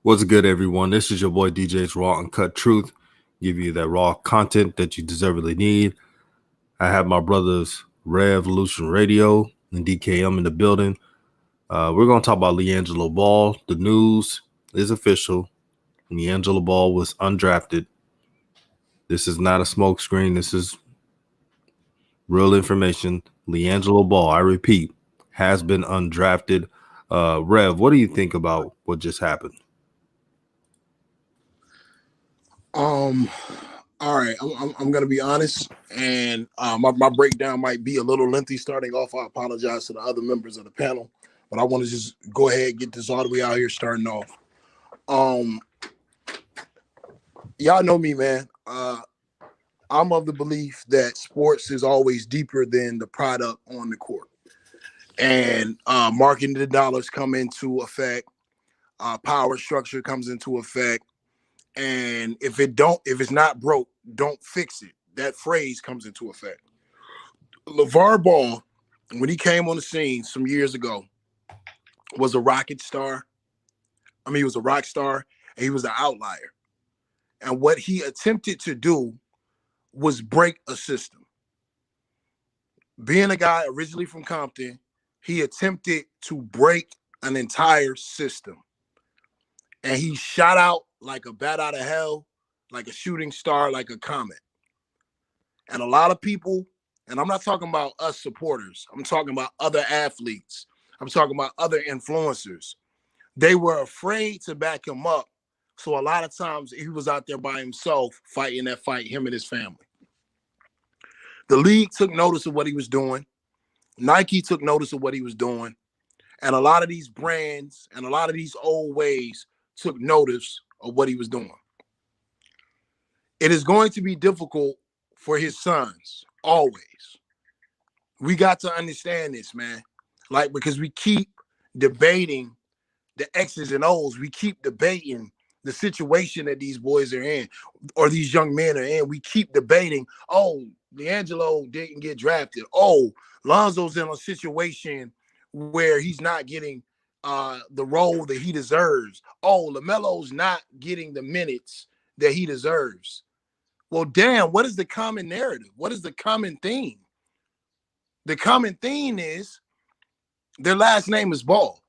What's good, everyone? This is your boy DJ's Raw Uncut Truth. Give you that raw content that you deservedly need. I have my brothers Revolution Radio and DKM in the building. We're going to talk about LiAngelo Ball. The news is official. LiAngelo Ball was undrafted. This is not a smokescreen. This is real information. LiAngelo Ball, I repeat, has been undrafted. Rev, what do you think about what just happened? All right, I'm gonna be honest, and my breakdown might be a little lengthy starting off. I apologize to the other members of the panel, but I want to just go ahead and get this all the way out here starting off. Y'all know me, man. I'm of the belief that sports is always deeper than the product on the court, and marketing the dollars come into effect. Power structure comes into effect. And if it's not broke, don't fix it. That phrase comes into effect. LeVar Ball, when he came on the scene some years ago, was a rocket star. He was a rock star, and he was an outlier. And what he attempted to do was break a system. Being a guy originally from Compton, he attempted to break an entire system. And he shot out like a bat out of hell, like a shooting star, like a comet. And a lot of people, and I'm not talking about us supporters, I'm talking about other athletes, I'm talking about other influencers. They were afraid to back him up. So a lot of times he was out there by himself fighting that fight, him and his family. The league took notice of what he was doing. Nike took notice of what he was doing. And a lot of these brands and a lot of these old ways took notice of what he was doing. It is going to be difficult for his sons, always. We got to understand this, man. Because we keep debating the X's and O's. We keep debating the situation that these boys are in, or these young men are in. We keep debating, oh, LiAngelo didn't get drafted. Oh, Lonzo's in a situation where he's not getting the role that he deserves. Oh, LaMelo's not getting the minutes that he deserves. Well, damn, what is the common narrative? What is the common theme? The common theme is their last name is Ball.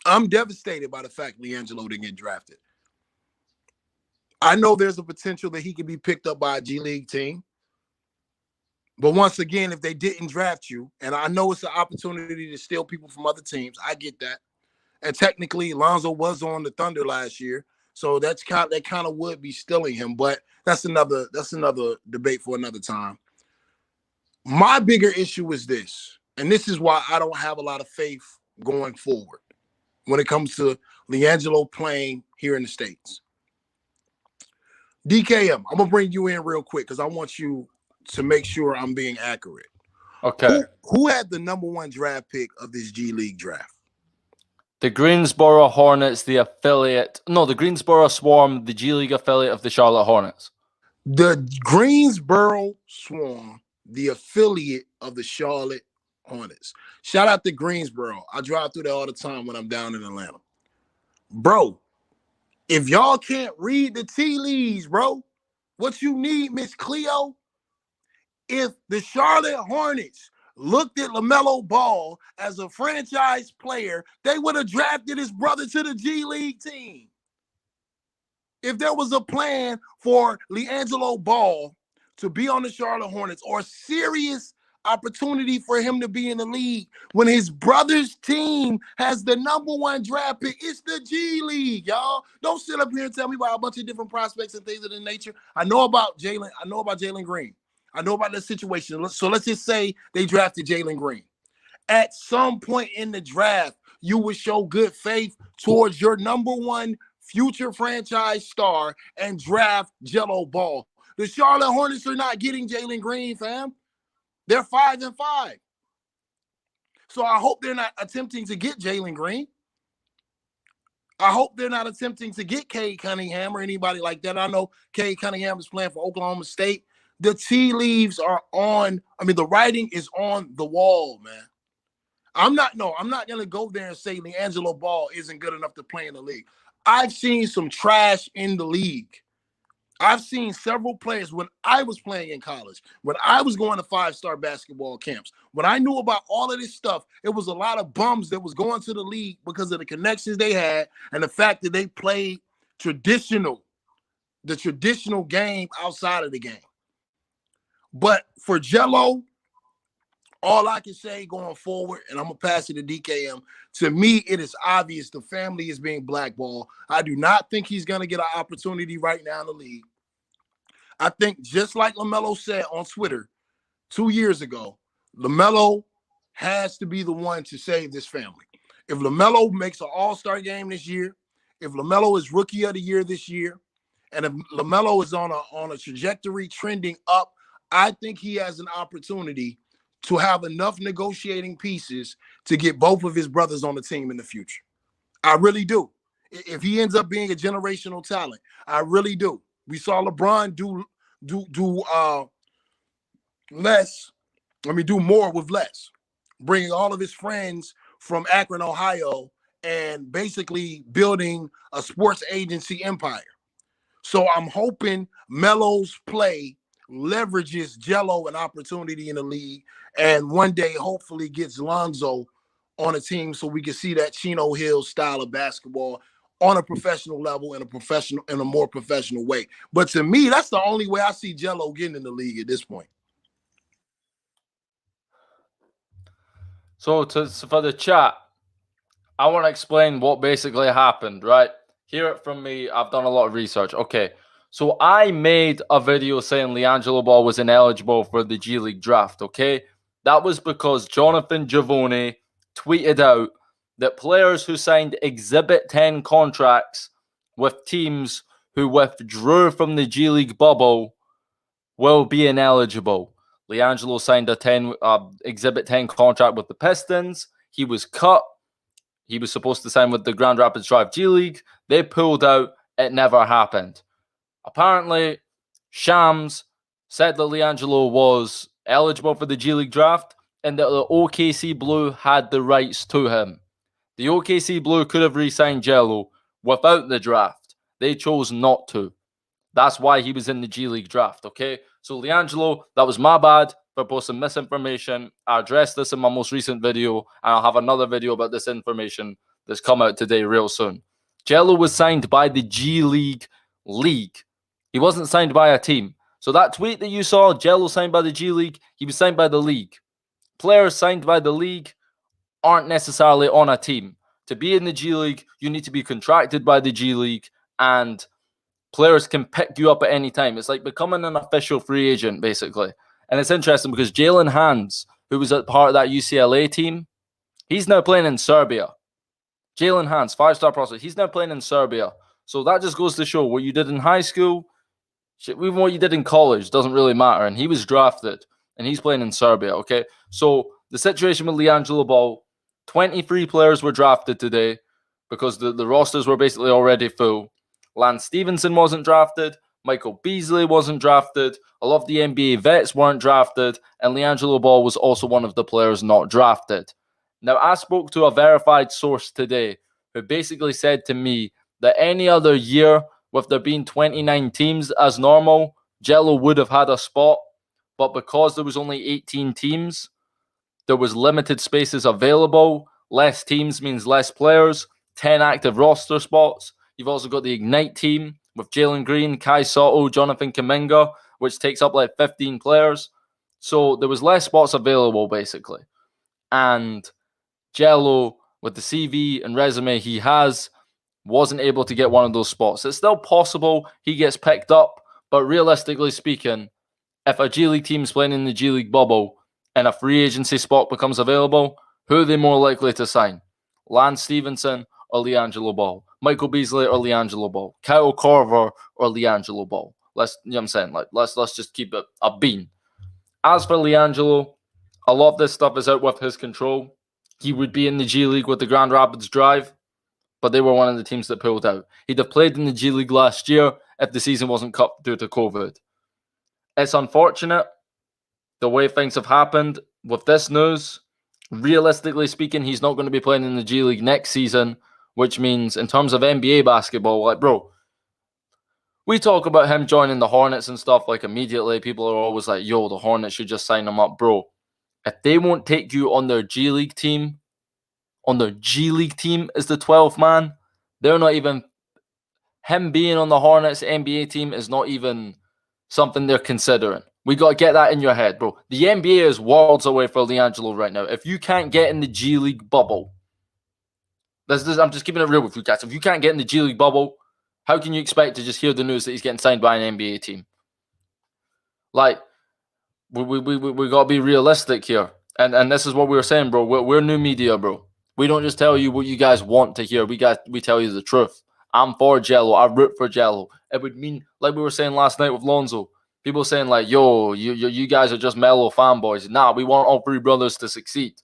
I'm devastated by the fact LiAngelo didn't get drafted. I know there's a potential that he could be picked up by a G League team. But once again, if they didn't draft you, and I know it's an opportunity to steal people from other teams, I get that. And technically, Lonzo was on the Thunder last year, so that kind of would be stealing him. But that's another debate for another time. My bigger issue is this, and this is why I don't have a lot of faith going forward when it comes to LiAngelo playing here in the States. DKM, I'm gonna bring you in real quick because I want you to make sure I'm being accurate. Okay. Who had the number one draft pick of this G League draft? The Greensboro Hornets, the Greensboro Swarm, the G League affiliate of the Charlotte Hornets. The Greensboro Swarm, the affiliate of the Charlotte Hornets. Shout out to Greensboro. I drive through there all the time when I'm down in Atlanta. Bro, if y'all can't read the tea leaves, bro, what you need, Miss Cleo, if the Charlotte Hornets looked at LaMelo Ball as a franchise player, they would have drafted his brother to the G League team. If there was a plan for LiAngelo Ball to be on the Charlotte Hornets or a serious opportunity for him to be in the league when his brother's team has the number one draft pick, it's the G League, y'all. Don't sit up here and tell me about a bunch of different prospects and things of that nature. I know about Jalen Green. I know about the situation. So let's just say they drafted Jalen Green. At some point in the draft, you would show good faith towards your number one future franchise star and draft Jello Ball. The Charlotte Hornets are not getting Jalen Green, fam. They're 5-5. So I hope they're not attempting to get Jalen Green. I hope they're not attempting to get Cade Cunningham or anybody like that. I know Cade Cunningham is playing for Oklahoma State. The tea leaves are on. The writing is on the wall, man. I'm not going to go there and say LiAngelo Ball isn't good enough to play in the league. I've seen some trash in the league. I've seen several players when I was playing in college, when I was going to 5-star basketball camps, when I knew about all of this stuff, it was a lot of bums that was going to the league because of the connections they had and the fact that they played the traditional game outside of the game. But for Jello, all I can say going forward, and I'm going to pass it to DKM, to me, it is obvious the family is being blackballed. I do not think he's going to get an opportunity right now in the league. I think just like LaMelo said on Twitter 2 years ago, LaMelo has to be the one to save this family. If LaMelo makes an all-star game this year, if LaMelo is rookie of the year this year, and if LaMelo is on a trajectory trending up, I think he has an opportunity to have enough negotiating pieces to get both of his brothers on the team in the future. I really do. If he ends up being a generational talent, I really do. We saw LeBron do more with less, bringing all of his friends from Akron, Ohio, and basically building a sports agency empire. So I'm hoping Melo's play leverages Jello an opportunity in the league, and one day hopefully gets Lonzo on a team so we can see that Chino Hills style of basketball on a professional level, in a more professional way. But to me, that's the only way I see Jello getting in the league at this point. So for the chat, I want to explain what basically happened, right? Hear it from me. I've done a lot of research. Okay, so I made a video saying LiAngelo Ball was ineligible for the G League draft, okay? That was because Jonathan Giavone tweeted out that players who signed Exhibit 10 contracts with teams who withdrew from the G League bubble will be ineligible. LiAngelo signed a Exhibit 10 contract with the Pistons. He was cut. He was supposed to sign with the Grand Rapids Drive G League. They pulled out. It never happened. Apparently, Shams said that LiAngelo was eligible for the G League draft and that the OKC Blue had the rights to him. The OKC Blue could have re-signed Jello without the draft. They chose not to. That's why he was in the G League draft, okay? So LiAngelo, that was my bad for posting misinformation. I addressed this in my most recent video, and I'll have another video about this information that's come out today real soon. Jello was signed by the G League league. He wasn't signed by a team. So that tweet that you saw, Jello signed by the G League, he was signed by the league. Players signed by the league aren't necessarily on a team. To be in the G League, you need to be contracted by the G League, and players can pick you up at any time. It's like becoming an official free agent, basically. And it's interesting because Jalen Hands, who was a part of that UCLA team, he's now playing in Serbia. Jalen Hands, 5-star prospect, he's now playing in Serbia. So that just goes to show what you did in high school, even what you did in college doesn't really matter. And he was drafted, and he's playing in Serbia, okay? So the situation with LiAngelo Ball, 23 players were drafted today because the rosters were basically already full. Lance Stevenson wasn't drafted. Michael Beasley wasn't drafted. A lot of the NBA vets weren't drafted. And LiAngelo Ball was also one of the players not drafted. Now, I spoke to a verified source today who basically said to me that any other year, with there being 29 teams as normal, Jello would have had a spot. But because there was only 18 teams, there was limited spaces available. Less teams means less players. 10 active roster spots. You've also got the Ignite team with Jalen Green, Kai Soto, Jonathan Kuminga, which takes up like 15 players. So there was less spots available, basically. And Jello, with the CV and resume he has, wasn't able to get one of those spots. It's still possible he gets picked up, but realistically speaking, if a G League team's playing in the G League bubble and a free agency spot becomes available, who are they more likely to sign? Lance Stevenson or LiAngelo Ball? Michael Beasley or LiAngelo Ball? Kyle Korver or LiAngelo Ball? You know what I'm saying? Let's just keep it a bean. As for LiAngelo, a lot of this stuff is out with his control. He would be in the G League with the Grand Rapids Drive, but they were one of the teams that pulled out. He'd have played in the G League last year if the season wasn't cut due to COVID. It's unfortunate the way things have happened with this news. Realistically speaking, he's not going to be playing in the G League next season which means in terms of NBA basketball, like, bro, we talk about him joining the Hornets and stuff, like, immediately. People are always like, yo, the Hornets should just sign him up. Bro, if they won't take you on their G League team as the 12th man, they're not even... Him being on the Hornets NBA team is not even something they're considering. We got to get that in your head, bro. The NBA is worlds away for LiAngelo right now. If you can't get in the G League bubble, I'm just keeping it real with you guys. If you can't get in the G League bubble, how can you expect to just hear the news that he's getting signed by an NBA team? Like, we got to be realistic here. And this is what we were saying, bro. We're new media, bro. We don't just tell you what you guys want to hear. We tell you the truth. I'm for Jello. I root for Jello. It would mean, like we were saying last night with Lonzo, people saying like, yo, you guys are just mellow fanboys. Nah, we want all three brothers to succeed.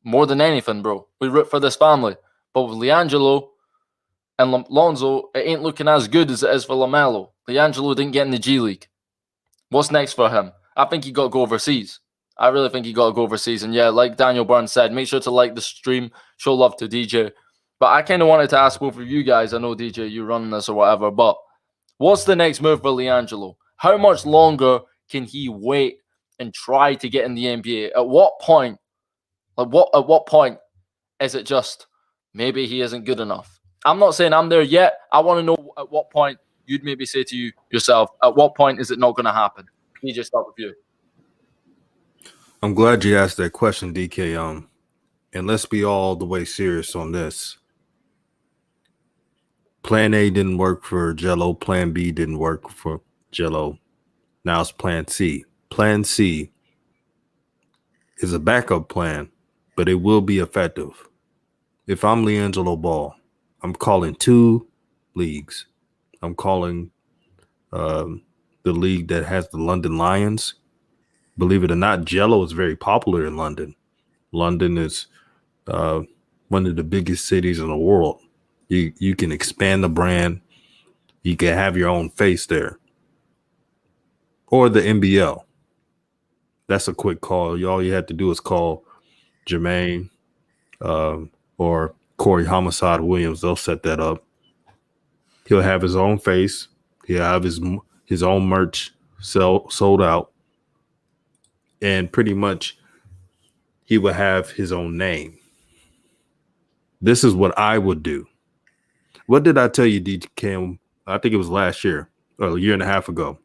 More than anything, bro. We root for this family. But with LiAngelo and Lonzo, it ain't looking as good as it is for LaMelo. LiAngelo didn't get in the G League. What's next for him? I think he got to go overseas. I really think he got to go overseas. And yeah, like Daniel Burns said, make sure to like the stream, show love to DJ. But I kind of wanted to ask both of you guys. I know, DJ, you're running this or whatever, but what's the next move for LiAngelo? How much longer can he wait and try to get in the NBA? At what point? At what point is it just maybe he isn't good enough? I'm not saying I'm there yet. I want to know at what point you'd maybe say to yourself, at what point is it not going to happen? DJ, start with you. I'm glad you asked that question, DK. And let's be all the way serious on this. Plan A didn't work for Jello. Plan B didn't work for Jello. Now it's Plan C. Plan C is a backup plan, but it will be effective. If I'm LiAngelo Ball, I'm calling 2 leagues. I'm calling the league that has the London Lions. Believe it or not, Jello is very popular in London. London is one of the biggest cities in the world. You can expand the brand. You can have your own face there. Or the NBL. That's a quick call. All you have to do is call Jermaine or Corey Homicide Williams. They'll set that up. He'll have his own face. He'll have his own merch sold out. And pretty much he will have his own name. This is what I would do. What did I tell you, DK? I think it was last year or a year and a half ago.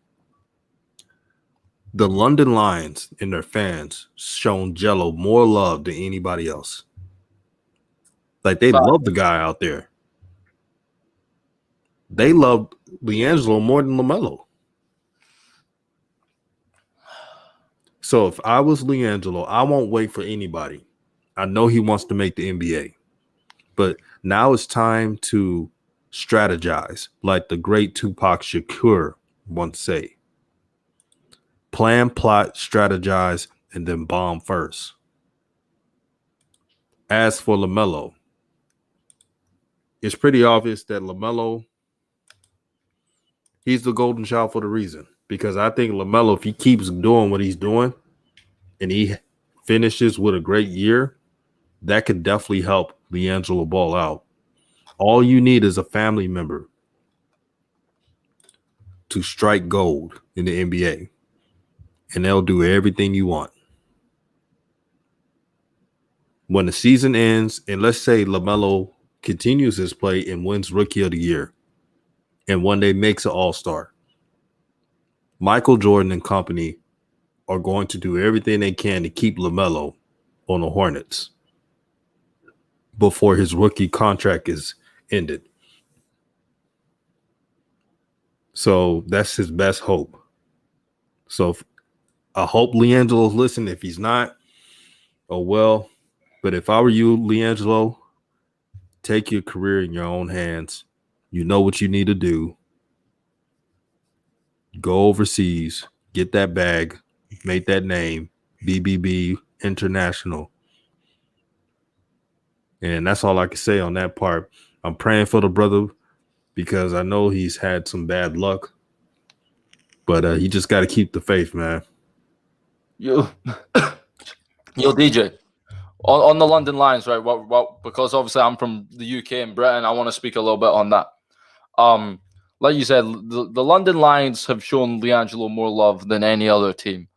The London Lions and their fans shown Jello more love than anybody else. Like, they love the guy out there. They love LiAngelo more than LaMelo. So if I was LiAngelo, I won't wait for anybody. I know he wants to make the NBA. But now it's time to strategize, like the great Tupac Shakur once say. Plan, plot, strategize, and then bomb first. As for LaMelo, it's pretty obvious that LaMelo, he's the golden child for the reason. Because I think LaMelo, if he keeps doing what he's doing and he finishes with a great year, that could definitely help LiAngelo Ball out. All you need is a family member to strike gold in the NBA, and they'll do everything you want. When the season ends, and let's say LaMelo continues his play and wins Rookie of the Year, and one day makes an All-Star, Michael Jordan and company are going to do everything they can to keep LaMelo on the Hornets before his rookie contract is ended. So that's his best hope. So I hope LiAngelo's listening. If he's not, oh well. But if I were you, LiAngelo, take your career in your own hands. You know what you need to do. Go overseas, get that bag, make that name, BBB International. And that's all I can say on that part. I'm praying for the brother because I know he's had some bad luck. But he just got to keep the faith, man. Yo, DJ, On the London Lions, right? Because obviously I'm from the UK and Britain, I want to speak a little bit on that. Like you said, the London Lions have shown LiAngelo more love than any other team.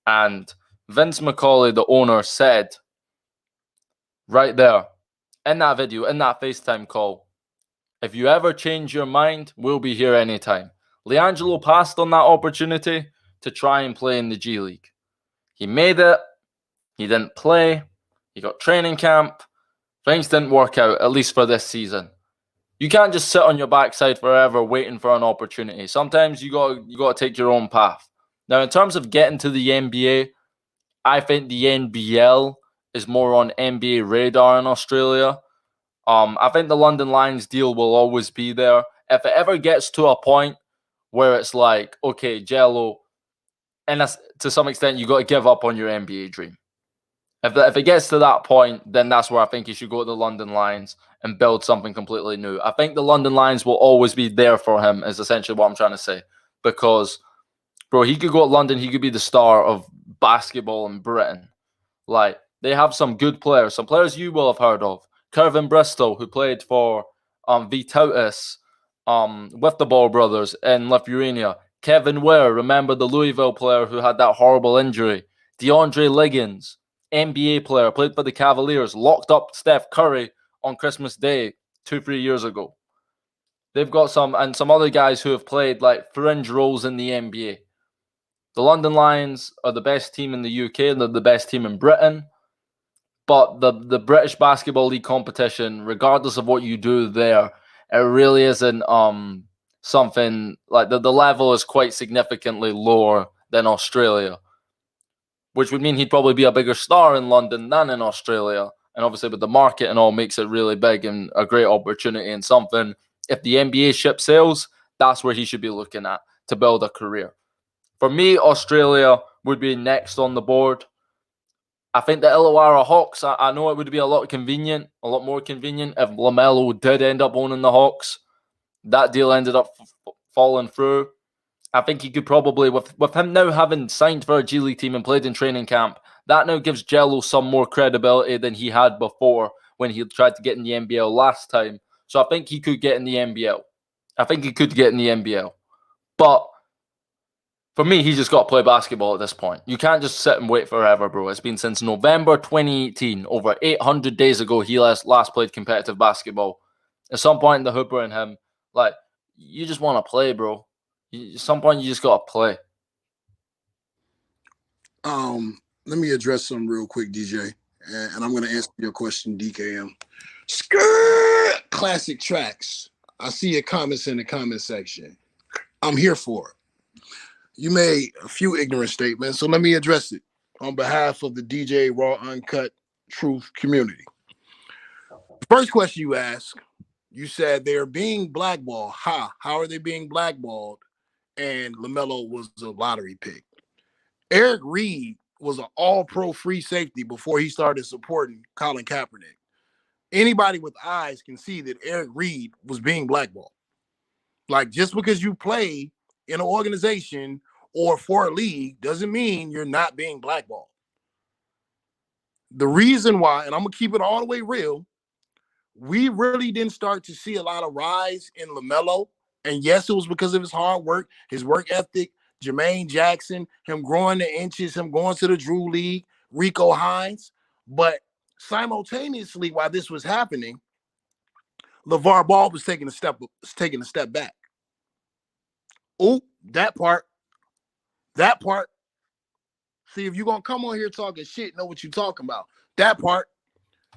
And Vince McCauley, the owner, said right there in that video, in that FaceTime call, if you ever change your mind, we'll be here anytime. LiAngelo passed on that opportunity to try and play in the G League. He made it. He didn't play. He got training camp. Things didn't work out, at least for this season. You can't just sit on your backside forever waiting for an opportunity. Sometimes you got to take your own path. Now, in terms of getting to the NBA, I think the NBL is more on NBA radar in Australia. I think the London Lions deal will always be there. If it ever gets to a point where it's like, okay, Jello, and that's, to some extent, you got to give up on your NBA dream. If it gets to that point, then that's where I think you should go to the London Lions and build something completely new. I think the London Lions will always be there for him, is essentially what I'm trying to say. Because, bro, he could go to London, he could be the star of basketball in Britain. Like, they have some good players, some players you will have heard of. Kervin Bristol, who played for Vitautas with the Ball brothers in Lithuania. Kevin Ware, remember the Louisville player who had that horrible injury. DeAndre Liggins, NBA player, played for the Cavaliers, locked up Steph Curry on Christmas Day 2-3 years ago. They've got some other guys who have played like fringe roles in the NBA. The London Lions are the best team in the UK and they're the best team in Britain. But the British Basketball League competition, regardless of what you do there, it really isn't something like the level is quite significantly lower than Australia, which would mean he'd probably be a bigger star in London than in Australia. And obviously with the market and all makes it really big and a great opportunity and something. If the NBA ship sails, that's where he should be looking at to build a career. For me, Australia would be next on the board. I think the Illawarra Hawks, I know it would be a lot more convenient if LaMelo did end up owning the Hawks. That deal ended up falling through. I think he could probably, with him now having signed for a G League team and played in training camp, that now gives Jello some more credibility than he had before when he tried to get in the NBL last time. So I think he could get in the NBL. But for me, he's just got to play basketball at this point. You can't just sit and wait forever, bro. It's been since November 2018. Over 800 days ago, he last played competitive basketball. At some point in the hooper and him, like, you just want to play, bro. At some point, you just got to play. Let me address something real quick, DJ. And I'm going to answer your question, DKM. Skirt! Classic tracks. I see your comments in the comment section. I'm here for it. You made a few ignorant statements, so let me address it on behalf of the DJ Raw Uncut Truth community. First question you asked, you said they're being blackballed. How are they being blackballed? And LaMelo was a lottery pick. Eric Reed was an all-pro free safety before he started supporting Colin Kaepernick. Anybody with eyes can see that Eric Reed was being blackballed. Like, just because you play in an organization or for a league doesn't mean you're not being blackballed. The reason why, and I'm going to keep it all the way real, we really didn't start to see a lot of rise in LaMelo. And yes, it was because of his hard work, his work ethic, Jermaine Jackson, him growing the inches, him going to the Drew League, Rico Hines. But simultaneously, while this was happening, LeVar Ball was taking a step back. Oh, that part. See, if you're going to come on here talking shit, know what you're talking about. That part.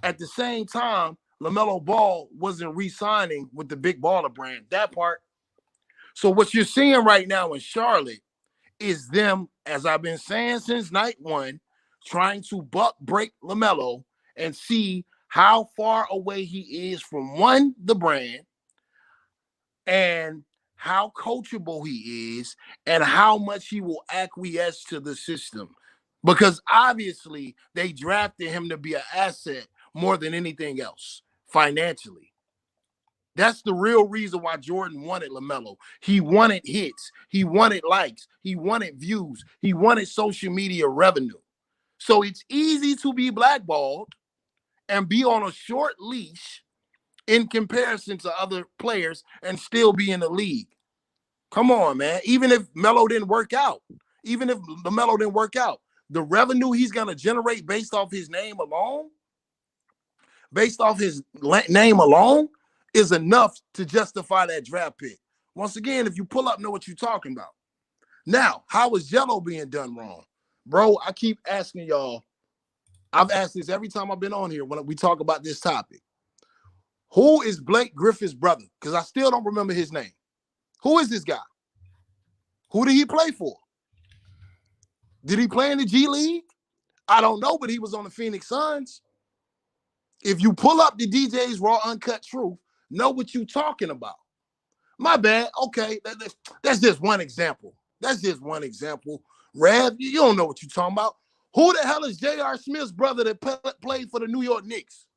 At the same time, LaMelo Ball wasn't re-signing with the Big Baller brand. That part. So what you're seeing right now in Charlotte is them, as I've been saying since night one, trying to break LaMelo and see how far away he is from, one, the brand, and how coachable he is, and how much he will acquiesce to the system. Because obviously they drafted him to be an asset more than anything else, financially. That's the real reason why Jordan wanted LaMelo. He wanted hits. He wanted likes. He wanted views. He wanted social media revenue. So it's easy to be blackballed and be on a short leash in comparison to other players and still be in the league? Come on, man. Even if Melo didn't work out, the revenue he's going to generate based off his name alone, is enough to justify that draft pick. Once again, if you pull up, know what you're talking about. Now, how is Jello being done wrong? Bro, I keep asking y'all. I've asked this every time I've been on here when we talk about this topic. Who is Blake Griffin's brother? Because I still don't remember his name. Who is this guy? Who did he play for? Did he play in the G League? I don't know, but he was on the Phoenix Suns. If you pull up the DJ's Raw Uncut Truth, know what you're talking about. My bad. Okay, that's just one example. Rev, you don't know what you're talking about. Who the hell is J.R. Smith's brother that played for the New York Knicks?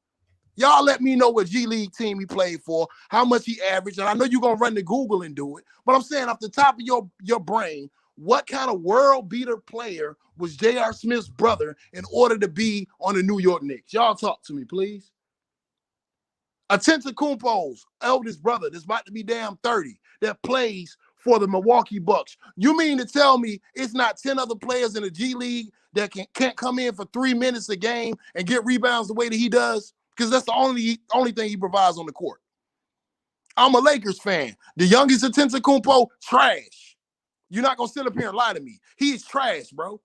Y'all let me know what G League team he played for, how much he averaged, and I know you're going to run to Google and do it, but I'm saying off the top of your brain, what kind of world beater player was J.R. Smith's brother in order to be on the New York Knicks? Y'all talk to me, please. Antetokounmpo's eldest brother that's about to be damn 30 that plays for the Milwaukee Bucks. You mean to tell me it's not 10 other players in the G League that can't come in for 3 minutes a game and get rebounds the way that he does? Because that's the only thing he provides on the court. I'm a Lakers fan. The youngest Antetokounmpo, trash. You're not going to sit up here and lie to me. He's trash, bro.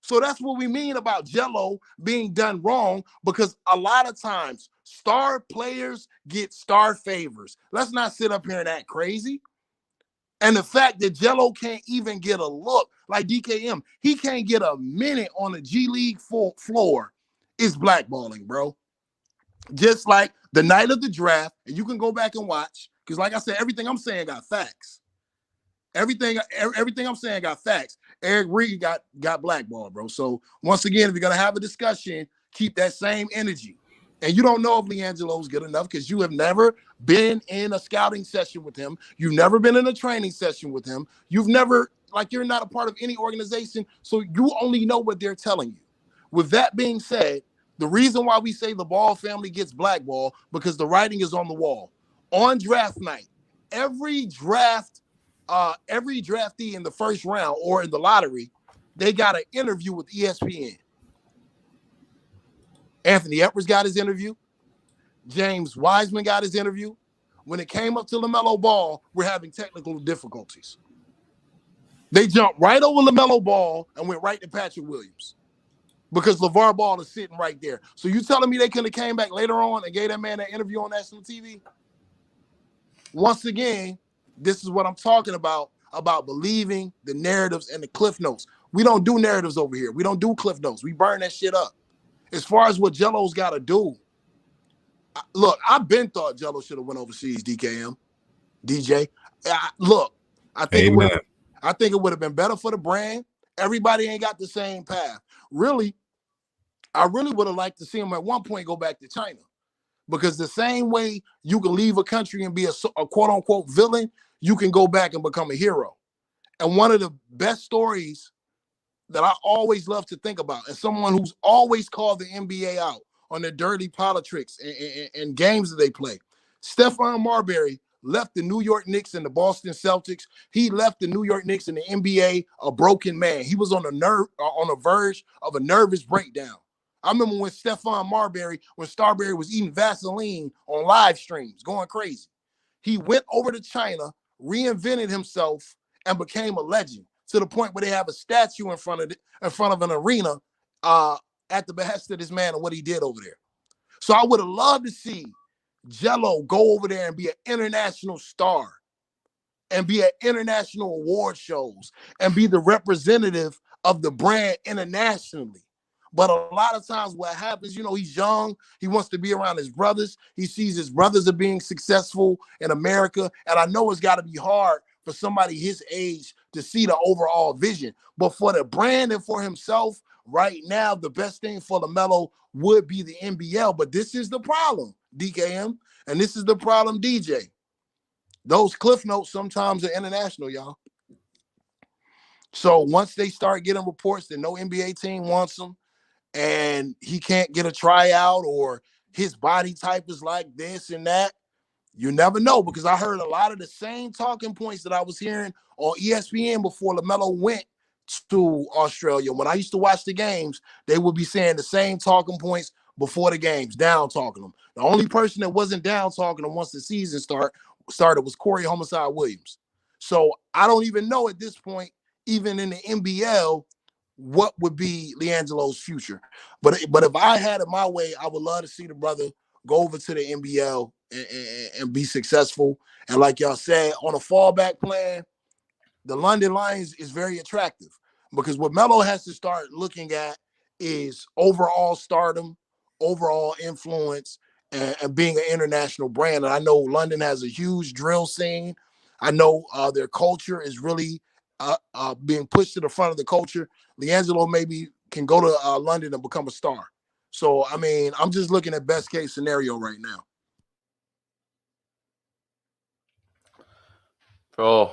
So that's what we mean about Jello being done wrong, because a lot of times star players get star favors. Let's not sit up here and act crazy. And the fact that Jello can't even get a look, like DKM, he can't get a minute on the G League floor is blackballing, bro. Just like the night of the draft, and you can go back and watch, because like I said, everything I'm saying got facts. Everything I'm saying got facts. Eric Reed got blackballed, bro. So once again, if you're gonna have a discussion, keep that same energy. And you don't know if LiAngelo's good enough because you have never been in a scouting session with him. You've never been in a training session with him. You've never, you're not a part of any organization, so you only know what they're telling you. With that being said, the reason why we say the Ball family gets blackballed, because the writing is on the wall. On draft night, every draftee in the first round or in the lottery, they got an interview with ESPN. Anthony Edwards got his interview. James Wiseman got his interview. When it came up to LaMelo Ball, we're having technical difficulties. They jumped right over LaMelo Ball and went right to Patrick Williams because LeVar Ball is sitting right there. So you telling me they couldn't have came back later on and gave that man an interview on national TV? Once again, this is what I'm talking about believing the narratives and the cliff notes. We don't do narratives over here. We don't do cliff notes. We burn that shit up. As far as what Jello's got to do, look, I've been thought Jello should have went overseas, DJ. I think it would have been better for the brand. Everybody ain't got the same path. Really, I really would have liked to see him at one point go back to China, because the same way you can leave a country and be a quote-unquote villain, you can go back and become a hero. And one of the best stories that I always love to think about, and someone who's always called the NBA out on their dirty politics and games that they play, Stephon Marbury left the New York Knicks and the Boston Celtics. He left the New York Knicks and the NBA a broken man. He was on the verge of a nervous breakdown. I remember when Stephon Marbury, when Starbury was eating Vaseline on live streams, going crazy. He went over to China, reinvented himself, and became a legend, to the point where they have a statue in front of an arena at the behest of this man and what he did over there. So I would have loved to see Jello go over there and be an international star and be at international award shows and be the representative of the brand internationally. But a lot of times what happens, he's young. He wants to be around his brothers. He sees his brothers are being successful in America. And I know it's got to be hard for somebody his age to see the overall vision. But for the brand and for himself, right now, the best thing for LaMelo would be the NBL. But this is the problem, DKM. And this is the problem, DJ. Those cliff notes sometimes are international, y'all. So once they start getting reports that no NBA team wants them, and he can't get a tryout, or his body type is like this and that. You never know, because I heard a lot of the same talking points that I was hearing on ESPN before LaMelo went to Australia. When I used to watch the games, they would be saying the same talking points before the games, down talking them. The only person that wasn't down talking them once the season started was Corey Homicide Williams. So I don't even know at this point, even in the NBL, what would be LiAngelo's future. But if I had it my way, I would love to see the brother go over to the NBL and be successful. And like y'all said, on a fallback plan, the London Lions is very attractive, because what Melo has to start looking at is overall stardom, overall influence, and being an international brand. And I know London has a huge drill scene. I know their culture is really being pushed to the front of the culture. LiAngelo maybe can go to London and become a star. So, I mean, I'm just looking at best case scenario right now. Bro.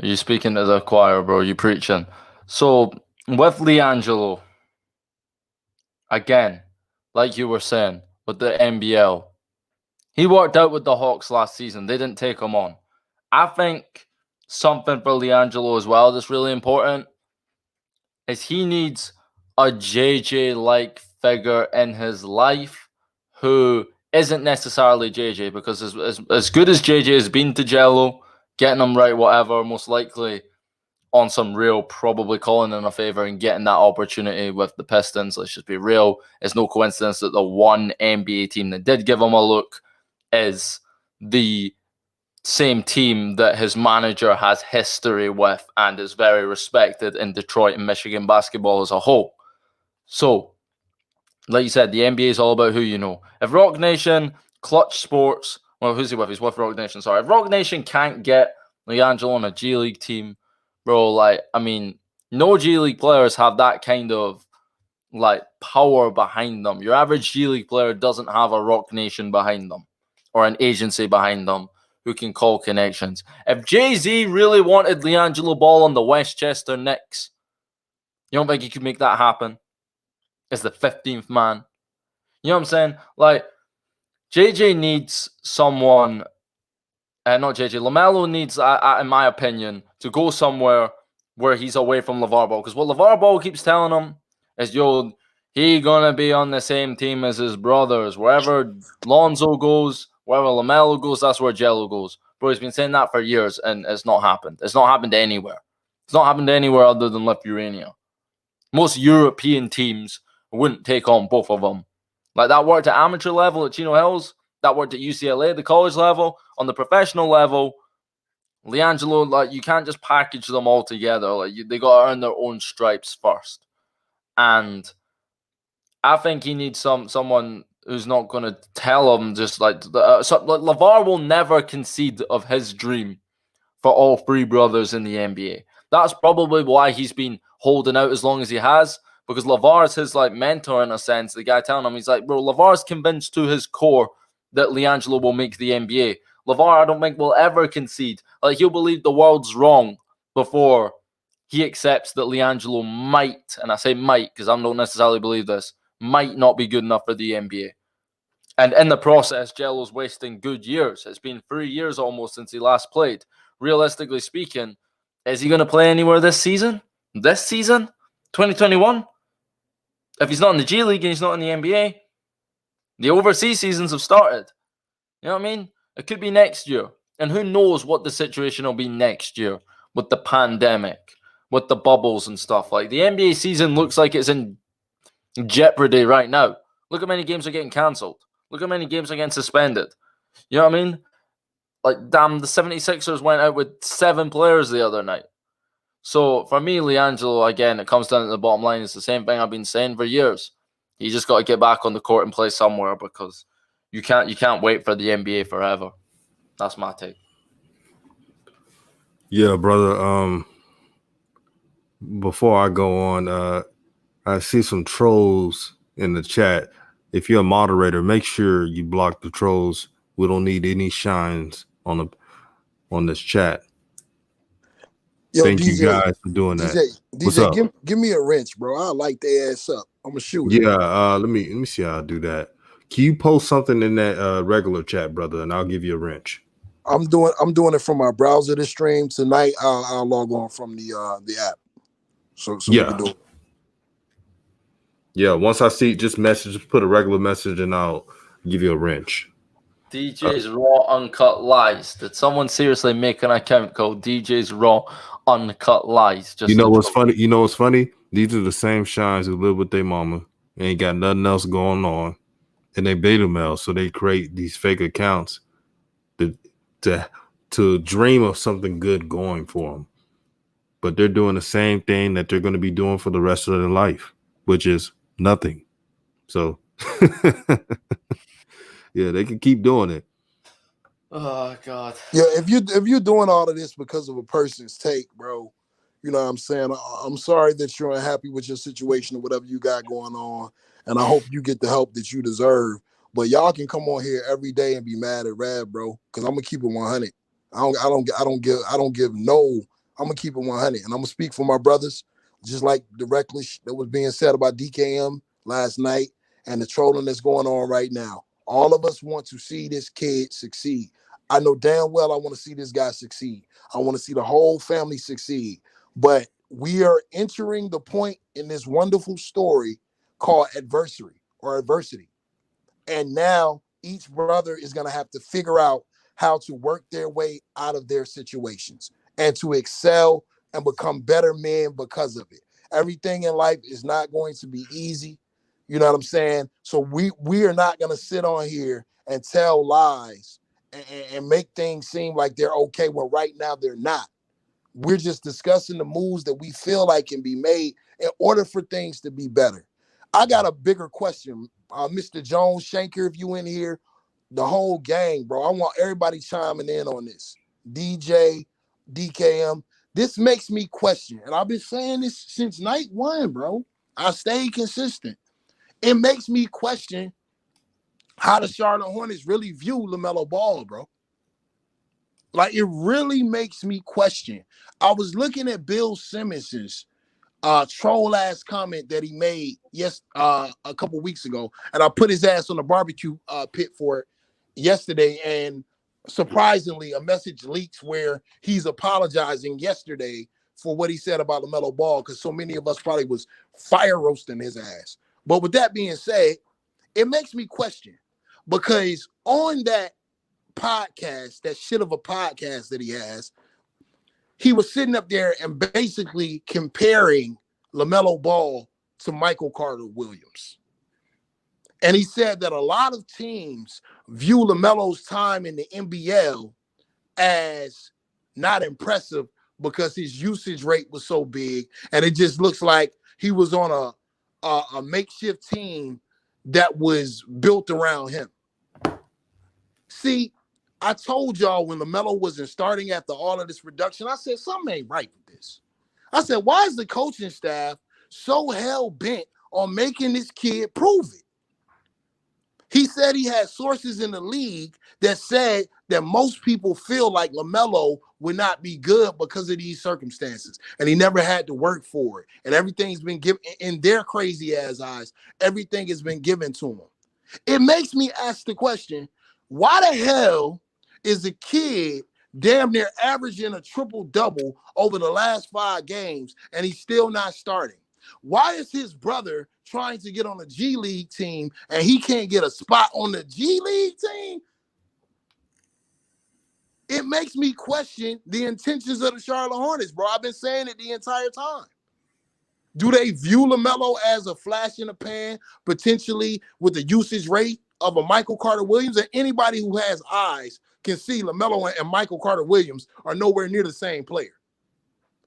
You speaking to the choir, bro. You preaching. So with LiAngelo, again, like you were saying, with the NBL, he worked out with the Hawks last season. They didn't take him on. I think something for LiAngelo as well that's really important is he needs a JJ-like figure in his life who isn't necessarily JJ, because as good as JJ has been to Jello, getting him right, whatever, most likely on some real, probably calling in a favor and getting that opportunity with the Pistons. Let's just be real. It's no coincidence that the one NBA team that did give him a look is the same team that his manager has history with and is very respected in Detroit and Michigan basketball as a whole. So, like you said, the NBA is all about who you know. If Rock Nation, Clutch Sports, well, who's he with? He's with Rock Nation, sorry. If Rock Nation can't get LiAngelo on a G League team, bro, like, I mean, no G League players have that kind of, like, power behind them. Your average G League player doesn't have a Rock Nation behind them or an agency behind them who can call connections. If Jay-Z really wanted LiAngelo Ball on the Westchester Knicks, you don't think he could make that happen? As the 15th man. You know what I'm saying? Like, JJ needs someone, not JJ, LaMelo needs, in my opinion, to go somewhere where he's away from LeVar Ball. Because what LeVar Ball keeps telling him is, yo, he gonna be on the same team as his brothers. Wherever Lonzo goes, wherever LaMelo goes, that's where Jello goes. Bro, he's been saying that for years, and it's not happened. It's not happened anywhere. It's not happened anywhere other than Lithuania. Most European teams wouldn't take on both of them. Like, that worked at amateur level at Chino Hills. That worked at UCLA, the college level. On the professional level, LiAngelo, like, you can't just package them all together. Like, they got to earn their own stripes first. And I think he needs someone who's not going to tell him just like LeVar will never concede of his dream for all three brothers in the NBA. That's probably why he's been holding out as long as he has, because LeVar is his, like, mentor in a sense. The guy telling him, he's like, bro, LeVar's convinced to his core that LiAngelo will make the NBA. LeVar, I don't think, will ever concede. Like, he'll believe the world's wrong before he accepts that LiAngelo might, and I say might because I don't necessarily believe this, might not be good enough for the NBA. And in the process, Jello's wasting good years. It's been 3 years almost since he last played. Realistically speaking, is he going to play anywhere this season? This season? 2021? If he's not in the G League and he's not in the NBA, the overseas seasons have started. You know what I mean? It could be next year. And who knows what the situation will be next year with the pandemic, with the bubbles and stuff. Like, the NBA season looks like it's in jeopardy right now. Look how many games are getting cancelled. Look how many games are getting suspended. You know what I mean? Like, damn, the 76ers went out with 7 players the other night. So, for me, LiAngelo, again, it comes down to the bottom line. It's the same thing I've been saying for years. You just got to get back on the court and play somewhere, because you can't wait for the NBA forever. That's my take. Yeah, brother. Before I go on, I see some trolls in the chat. If you're a moderator, make sure you block the trolls. We don't need any shines on this chat. Yo, Thank you DJ, guys for doing that. DJ, What's DJ, up? give me a wrench, bro. I'll light their ass up. I'm a shooter. Yeah, let me see how I do that. Can you post something in that regular chat, brother, and I'll give you a wrench. I'm doing it from my browser to stream tonight. I'll log on from the app, so we can do it. Yeah, once I see, just put a regular message, and I'll give you a wrench. DJ's Raw Uncut Lies. Did someone seriously make an account called DJ's Raw Uncut Lies? Just You know what's funny? You know what's funny? These are the same shines who live with their mama. They ain't got nothing else going on, and they beta male, so they create these fake accounts to dream of something good going for them. But they're doing the same thing that they're going to be doing for the rest of their life, which is nothing. So, yeah, they can keep doing it. Oh God. Yeah, if you're doing all of this because of a person's take, bro, you know what I'm saying? I'm sorry that you're unhappy with your situation or whatever you got going on, and I hope you get the help that you deserve. But y'all can come on here every day and be mad at Rad, bro, because I'm gonna keep it 100. I don't give no. I'm gonna keep it 100, and I'm gonna speak for my brothers, just like the reckless that was being said about DKM last night and the trolling that's going on right now. All of us want to see this kid succeed. I know damn well I want to see this guy succeed. I want to see the whole family succeed. But we are entering the point in this wonderful story called adversity. And now each brother is going to have to figure out how to work their way out of their situations and to excel and become better men because of it. Everything in life is not going to be easy. You know what I'm saying? So we are not going to sit on here and tell lies and make things seem like they're okay when right now they're not. We're just discussing the moves that we feel like can be made in order for things to be better. I got a bigger question. Mr. Jones, Shanker, if you in here, the whole gang, bro. I want everybody chiming in on this. DJ, DKM. This makes me question, and I've been saying this since night one, bro. I stayed consistent. It makes me question how the Charlotte Hornets really view LaMelo Ball, bro. Like, it really makes me question. I was looking at Bill Simmons's troll ass comment that he made a couple weeks ago, and I put his ass on the barbecue pit for it yesterday. And surprisingly, a message leaks where he's apologizing yesterday for what he said about LaMelo Ball, because so many of us probably was fire roasting his ass. But with that being said, it makes me question, because on that podcast, that shit of a podcast that he has, he was sitting up there and basically comparing LaMelo Ball to Michael Carter Williams. And he said that a lot of teams view LaMelo's time in the NBL as not impressive because his usage rate was so big, and it just looks like he was on a makeshift team that was built around him. See, I told y'all when LaMelo wasn't starting after all of this production, I said, something ain't right with this. I said, why is the coaching staff so hell-bent on making this kid prove it? He said he had sources in the league that said that most people feel like LaMelo would not be good because of these circumstances, and he never had to work for it. And everything's been given, in their crazy ass eyes, everything has been given to him. It makes me ask the question, why the hell is a kid damn near averaging a triple-double over the last 5 games and he's still not starting? Why is his brother trying to get on the G League team and he can't get a spot on the G League team? It makes me question the intentions of the Charlotte Hornets, bro. I've been saying it the entire time. Do they view LaMelo as a flash in the pan, potentially with the usage rate of a Michael Carter Williams? And anybody who has eyes can see LaMelo and Michael Carter Williams are nowhere near the same player.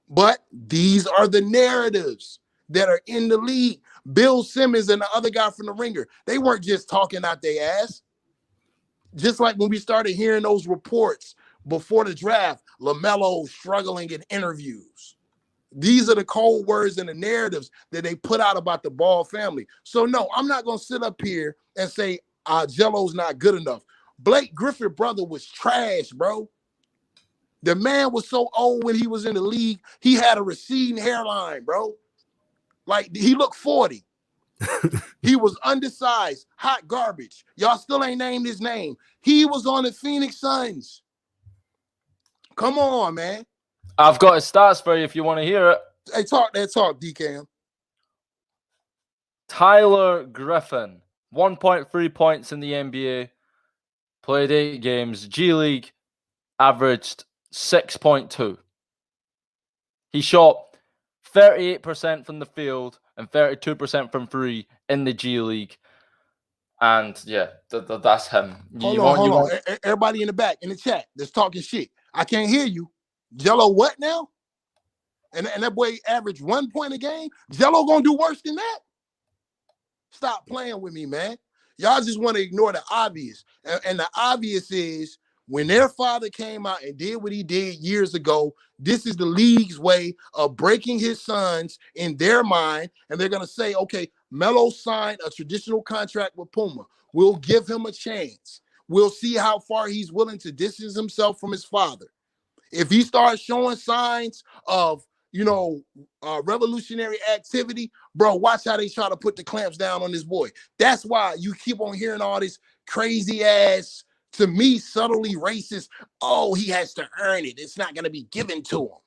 But these are the narratives that are in the league. Bill Simmons and the other guy from the Ringer, they weren't just talking out their ass. Just like when we started hearing those reports before the draft, LaMelo struggling in interviews. These are the cold words and the narratives that they put out about the Ball family. So no, I'm not going to sit up here and say Jello's not good enough. Blake Griffin brother was trash, bro. The man was so old when he was in the league, he had a receding hairline, bro. Like, he looked 40. He was undersized, hot garbage. Y'all still ain't named his name. He was on the Phoenix Suns. Come on, man. I've got his stats for you if you want to hear it. Hey, talk that talk, DCam. Tyler Griffin, 1.3 points in the NBA, played 8 games. G League, averaged 6.2. He shot 38% from the field and 32% from free in the G League. And yeah, that's him. Hold on. Everybody in the back, in the chat, that's talking shit. I can't hear you. Jello what now? And that boy averaged 1 point a game? Jello gonna do worse than that? Stop playing with me, man. Y'all just want to ignore the obvious. And the obvious is when their father came out and did what he did years ago, this is the league's way of breaking his sons in their mind. And they're going to say, okay, Melo signed a traditional contract with Puma. We'll give him a chance. We'll see how far he's willing to distance himself from his father. If he starts showing signs of, revolutionary activity, bro, watch how they try to put the clamps down on this boy. That's why you keep on hearing all this crazy ass, to me, subtly racist, oh, he has to earn it. It's not going to be given to him.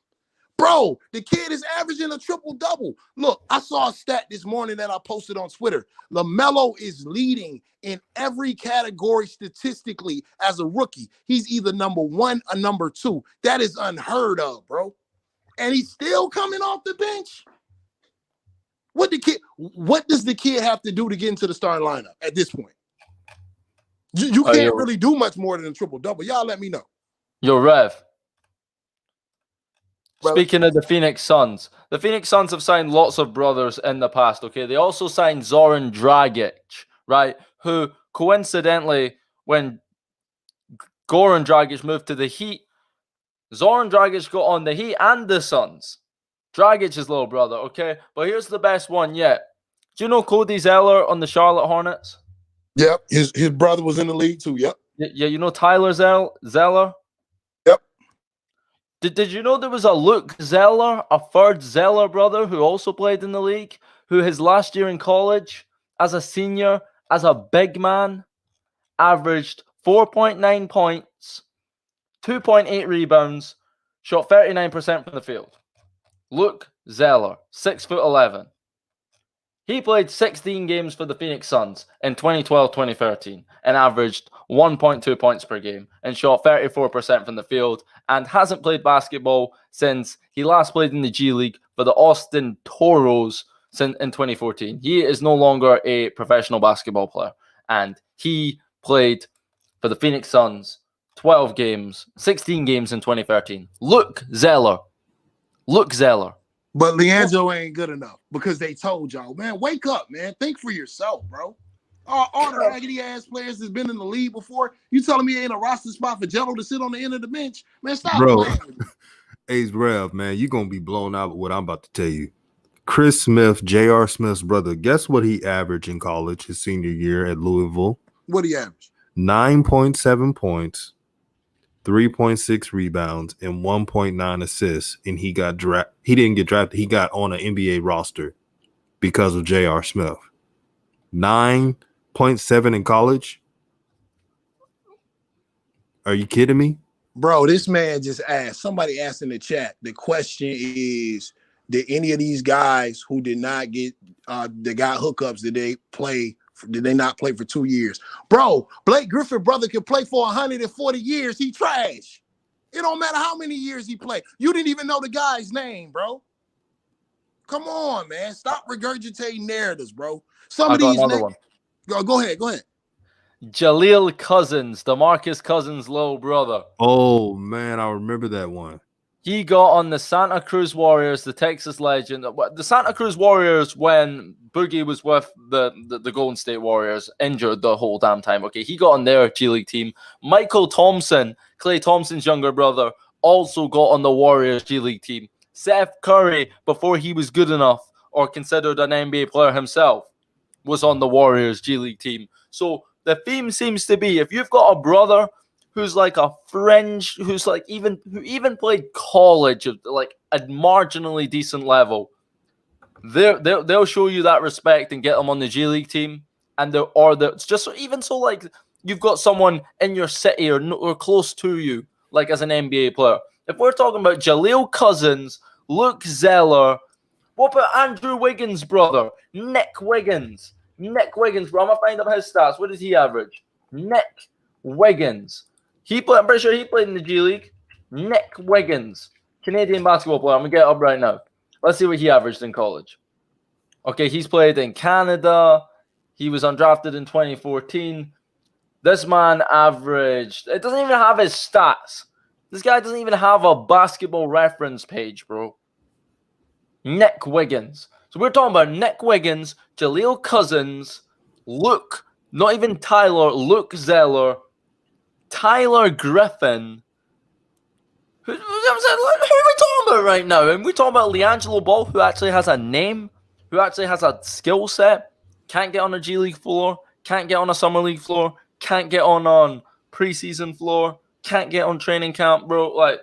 Bro, the kid is averaging a triple-double. Look, I saw a stat this morning that I posted on Twitter. LaMelo is leading in every category statistically as a rookie. He's either number 1 or number 2. That is unheard of, bro. And he's still coming off the bench. What does the kid have to do to get into the starting lineup at this point? You can't really do much more than a triple-double. Y'all let me know. Yo, Rev. Speaking of the Phoenix Suns have signed lots of brothers in the past, okay? They also signed Zoran Dragic, right? Who, coincidentally, when Goran Dragic moved to the Heat, Zoran Dragic got on the Heat and the Suns. Dragic's little brother, okay? But here's the best one yet. Do you know Cody Zeller on the Charlotte Hornets? Yep, his brother was in the league too, yep. Yeah, you know Tyler Zeller? Yep. Did you know there was a Luke Zeller, a third Zeller brother who also played in the league, who his last year in college, as a senior, as a big man, averaged 4.9 points, 2.8 rebounds, shot 39% from the field. Luke Zeller, 6'11". He played 16 games for the Phoenix Suns in 2012-2013 and averaged 1.2 points per game and shot 34% from the field and hasn't played basketball since he last played in the G League for the Austin Toros in 2014. He is no longer a professional basketball player, and he played for the Phoenix Suns 16 games in 2013. Luke Zeller. But LiAngelo ain't good enough because they told y'all, man, wake up, man. Think for yourself, bro. All the raggedy ass players that's been in the league before, you telling me ain't a roster spot for Jello to sit on the end of the bench? Man, stop playing with me. Ace Rev, man, you're going to be blown out with what I'm about to tell you. Chris Smith, J.R. Smith's brother, guess what he averaged in college his senior year at Louisville? What he averaged? 9.7 points, 3.6 rebounds, and 1.9 assists. And he didn't get drafted. He got on an NBA roster because of J.R. Smith. 9.7 in college? Are you kidding me? Bro, this man just asked. Somebody asked in the chat. The question is, did any of these guys who did not get that got hookups, did they not play for 2 years? Bro, Blake Griffin brother can play for 140 years. He trash. It don't matter how many years he played. You didn't even know the guy's name, bro. Come on, man. Stop regurgitating narratives, bro. Some of these one. Go ahead. Jaleel Cousins, DeMarcus Cousins' little brother. Oh, man, I remember that one. He got on the Santa Cruz Warriors, the Texas legend. The Santa Cruz Warriors, when Boogie was with the Golden State Warriors, injured the whole damn time. Okay, he got on their G League team. Michael Thompson, Klay Thompson's younger brother, also got on the Warriors G League team. Seth Curry, before he was good enough or considered an NBA player himself, was on the Warriors G League team. So the theme seems to be, if you've got a brother who's like a fringe, who even played college at like a marginally decent level, they'll show you that respect and get them on the G League team, and it's just even so like you've got someone in your city or close to you, like as an NBA player. If we're talking about Jaleel Cousins, Luke Zeller, what about Andrew Wiggins' brother, Nick Wiggins? Nick Wiggins, bro. I'm gonna find up his stats. What does he average? Nick Wiggins. I'm pretty sure he played in the G League. Nick Wiggins, Canadian basketball player. I'm gonna get it up right now. Let's see what he averaged in college. Okay, he's played in Canada. He was undrafted in 2014. This man averaged. It doesn't even have his stats. This guy doesn't even have a basketball reference page, bro. Nick Wiggins. So we're talking about Nick Wiggins, Jaleel Cousins, Luke, not even Tyler, Luke Zeller, Tyler Griffin. Who are we talking about right now? And we're talking about LiAngelo Ball, who actually has a name, who actually has a skill set, can't get on a G League floor, can't get on a Summer League floor, can't get on preseason floor, can't get on training camp, bro. Like,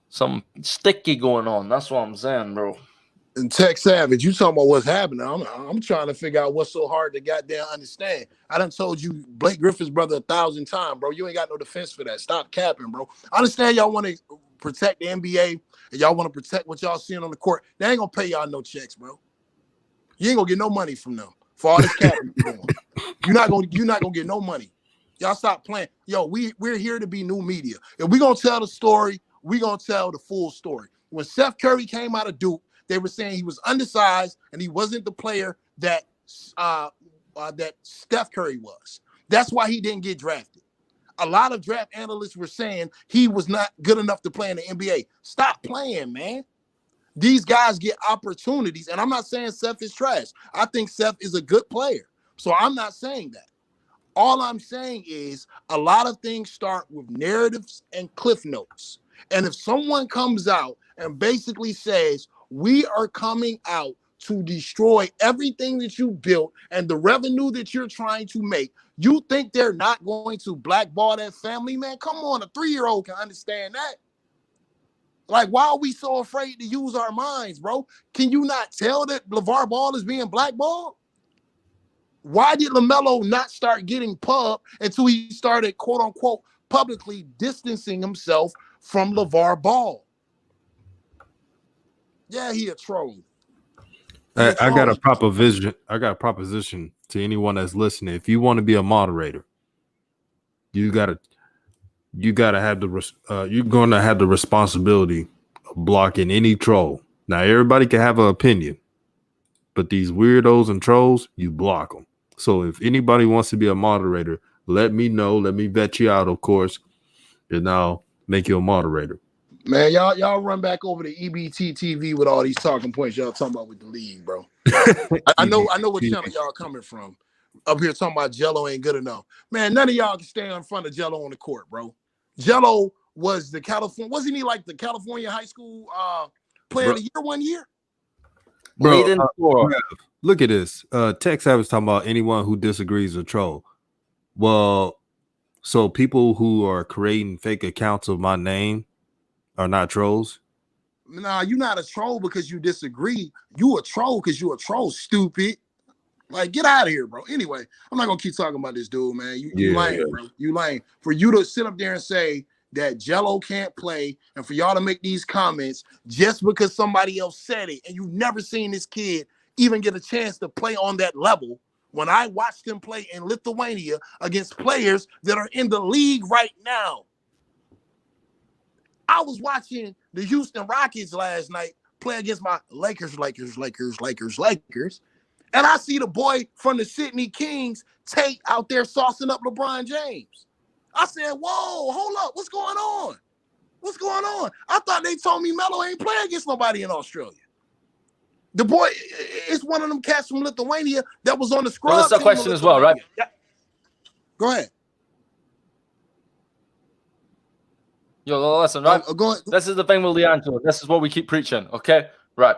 some sticky going on. That's what I'm saying, bro. And Tech Savage, you talking about what's happening. I'm trying to figure out what's so hard to goddamn understand. I done told you Blake Griffin's brother 1,000 times, bro. You ain't got no defense for that. Stop capping, bro. I understand y'all want to protect the NBA and y'all want to protect what y'all seeing on the court. They ain't gonna pay y'all no checks, bro. You ain't gonna get no money from them for all this capping you're doing. You're not gonna get no money. Y'all stop playing. Yo, we're here to be new media. If we gonna tell the story, we gonna tell the full story. When Steph Curry came out of Duke, they were saying he was undersized and he wasn't the player that Steph Curry was. That's why he didn't get drafted. A lot of draft analysts were saying he was not good enough to play in the NBA. Stop playing, man. These guys get opportunities, and I'm not saying Steph is trash. I think Steph is a good player, so I'm not saying that. All I'm saying is a lot of things start with narratives and cliff notes. And if someone comes out and basically says, we are coming out to destroy everything that you built and the revenue that you're trying to make, you think they're not going to blackball that family, man? Come on, a 3-year-old can understand that. Like, why are we so afraid to use our minds, bro? Can you not tell that LeVar Ball is being blackballed? Why did LaMelo not start getting pub until he started, quote unquote, publicly distancing himself from LeVar Ball? Yeah, he a troll. I got a proposition. I got a proposition to anyone that's listening. If you want to be a moderator, you gotta have you're gonna have the responsibility of blocking any troll. Now everybody can have an opinion, but these weirdos and trolls, you block them. So if anybody wants to be a moderator, let me know. Let me vet you out, of course, and I'll make you a moderator. Man, y'all run back over to EBT TV with all these talking points y'all talking about with the league, bro. I know what channel y'all coming from. Up here talking about Jello ain't good enough. Man, none of y'all can stand in front of Jello on the court, bro. Jello was wasn't he like the California high school player of the year one year? Bro, look at this. Tech Savage talking about anyone who disagrees a troll. Well, so people who are creating fake accounts of my name are not trolls? Nah, you're not a troll because you disagree. You a troll because you a troll, stupid. Like, get out of here, bro. Anyway, I'm not gonna keep talking about this dude, man. You lame, bro. You lame. For you to sit up there and say that Jello can't play, and for y'all to make these comments just because somebody else said it, and you've never seen this kid even get a chance to play on that level. When I watched him play in Lithuania against players that are in the league right now. I was watching the Houston Rockets last night play against my Lakers. And I see the boy from the Sydney Kings, Tate, out there saucing up LeBron James. I said, whoa, hold up. What's going on? What's going on? I thought they told me Melo ain't playing against nobody in Australia. The boy is one of them cats from Lithuania that was on the scrub. Well, that's a question as well, right? Yeah. Go ahead. Yo, listen, right? Go ahead. This is the thing with LiAngelo. This is what we keep preaching, okay? Right.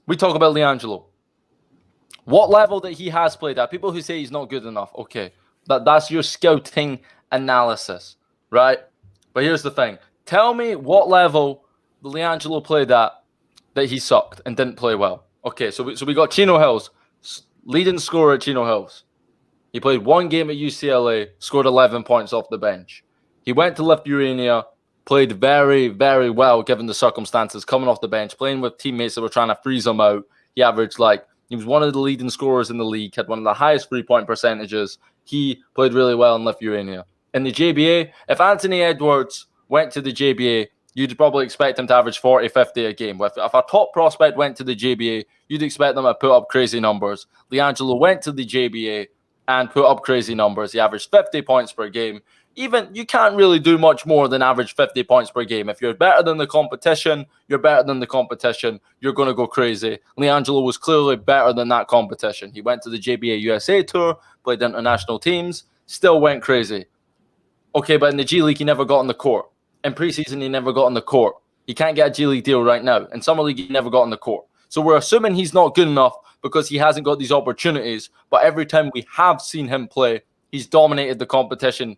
We talk about LiAngelo. What level that he has played at? People who say he's not good enough, okay. That's your scouting analysis, right? But here's the thing. Tell me what level LiAngelo played at that he sucked and didn't play well. Okay, so we got Chino Hills, leading scorer at Chino Hills. He played one game at UCLA, scored 11 points off the bench. He went to Lithuania, played very, very well given the circumstances, coming off the bench, playing with teammates that were trying to freeze him out. He was one of the leading scorers in the league, had one of the highest three-point percentages. He played really well in Lithuania. In the JBA, if Anthony Edwards went to the JBA, you'd probably expect him to average 40, 50 a game. If a top prospect went to the JBA, you'd expect them to put up crazy numbers. LiAngelo went to the JBA and put up crazy numbers. He averaged 50 points per game. Even you can't really do much more than average 50 points per game. If you're better than the competition, you're better than the competition. You're going to go crazy. LiAngelo was clearly better than that competition. He went to the JBA USA Tour, played international teams, still went crazy. Okay, but in the G League, he never got on the court. In preseason, he never got on the court. He can't get a G League deal right now. In Summer League, he never got on the court. So we're assuming he's not good enough because he hasn't got these opportunities. But every time we have seen him play, he's dominated the competition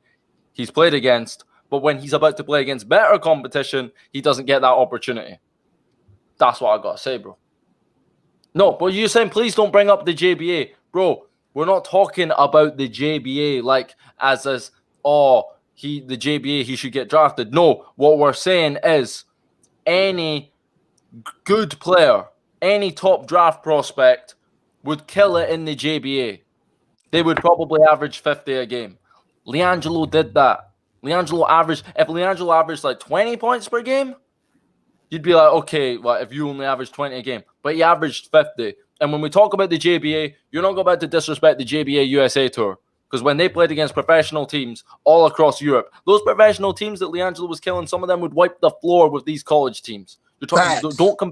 he's played against. But when he's about to play against better competition, he doesn't get that opportunity. That's what I got to say, bro. No, but you're saying please don't bring up the JBA. Bro, we're not talking about the JBA like the JBA, he should get drafted. No, what we're saying is any good player, any top draft prospect would kill it in the JBA. They would probably average 50 a game. LiAngelo did that. If LiAngelo averaged like 20 points per game, you'd be like, okay, well, if you only average 20 a game. But he averaged 50. And when we talk about the JBA, you're not about to disrespect the JBA USA Tour. Because when they played against professional teams all across Europe, those professional teams that LiAngelo was killing, some of them would wipe the floor with these college teams. You're talking,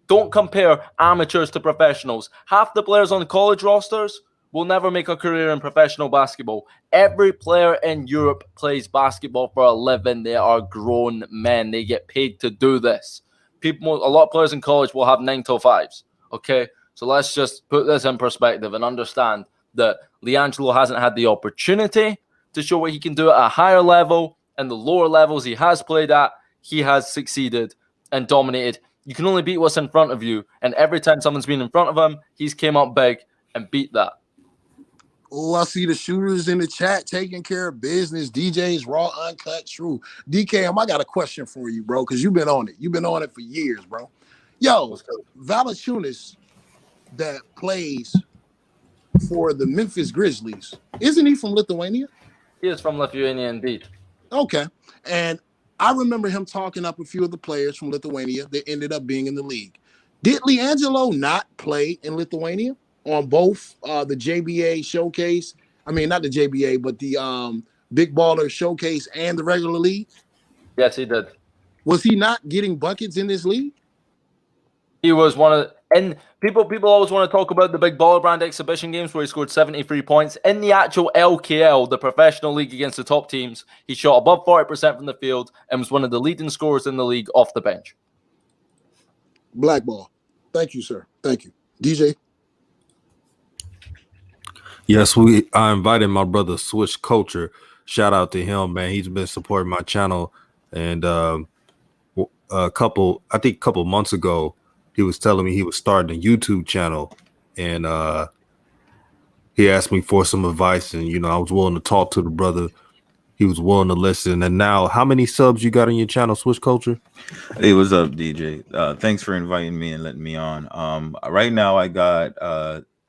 don't compare amateurs to professionals. Half the players on the college rosters will never make a career in professional basketball. Every player in Europe plays basketball for a living. They are grown men. They get paid to do this. A lot of players in college will have 9-to-5s. Okay, so let's just put this in perspective and understand that LiAngelo hasn't had the opportunity to show what he can do at a higher level, and the lower levels he has played at, he has succeeded and dominated. You can only beat what's in front of you, and every time someone's been in front of him, he's came up big and beat that. Oh, I see the shooters in the chat taking care of business. DJ's raw, uncut, true. DKM, I got a question for you, bro, because you've been on it. You've been on it for years, bro. Yo, Valanciunas that plays for the Memphis Grizzlies, isn't he from Lithuania? He is from Lithuania, indeed. Okay. And I remember him talking up a few of the players from Lithuania that ended up being in the league. Did LiAngelo not play in Lithuania on both the JBA showcase? I mean, not the JBA, but the Big Baller showcase and the regular league? Yes, he did. Was he not getting buckets in this league? He was one of, and people always want to talk about the Big Baller Brand exhibition games where he scored 73 points. In the actual LKL, the professional league against the top teams, he shot above 40% from the field and was one of the leading scorers in the league off the bench. Blackball. Thank you, sir. Thank you. DJ? Yes, I invited my brother Switch Culture. Shout out to him, man. He's been supporting my channel. And a couple months ago, he was telling me he was starting a YouTube channel, and he asked me for some advice, and I was willing to talk to the brother. He was willing to listen. And now, how many subs you got on your channel, Switch Culture? Hey, what's up, DJ? Thanks for inviting me and letting me on. Right now I got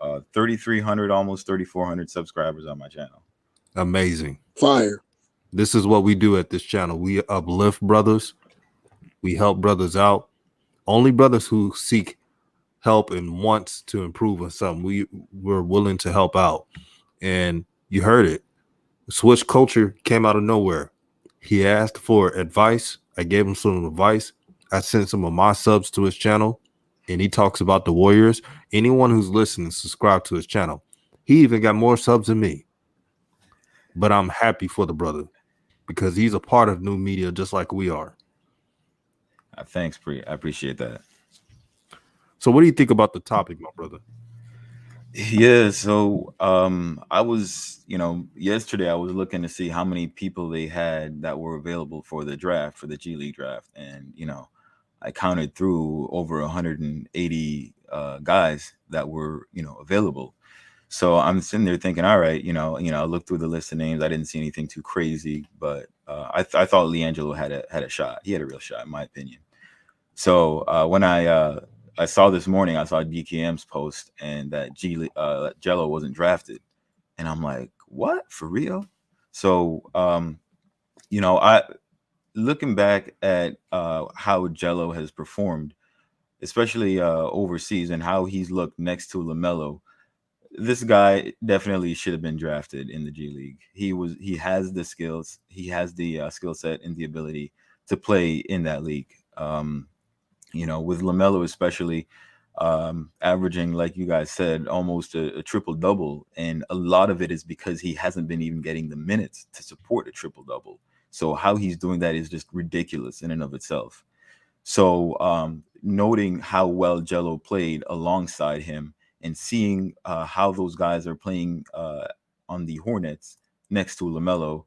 3,300, almost 3,400 subscribers on my channel. Amazing. Fire. This is what we do at this channel. We uplift brothers. We help brothers out. Only brothers who seek help and wants to improve on something, we're willing to help out. And you heard it. Switch Culture came out of nowhere. He asked for advice. I gave him some advice. I sent some of my subs to his channel, and he talks about the Warriors. Anyone who's listening, subscribe to his channel. He even got more subs than me. But I'm happy for the brother because he's a part of new media just like we are. Thanks, Pri. I appreciate that. So what do you think about the topic, my brother? Yeah, so I was, yesterday I was looking to see how many people they had that were available for the draft, for the G League draft, and I counted through over 180 guys that were, available. So I'm sitting there thinking, all right, I looked through the list of names. I didn't see anything too crazy, but I thought LiAngelo had a shot. He had a real shot, in my opinion. So when I saw this morning, I saw DKM's post and that Jello wasn't drafted, and I'm like, what, for real? So I looking back at how Jello has performed, especially overseas, and how he's looked next to LaMelo. This guy definitely should have been drafted in the G League. He has the skills, he has the skill set and the ability to play in that league. With LaMelo especially, averaging, like you guys said, almost a triple double, and a lot of it is because he hasn't been even getting the minutes to support a triple double. So how he's doing that is just ridiculous in and of itself. So noting how well Jello played alongside him and seeing how those guys are playing on the Hornets next to LaMelo,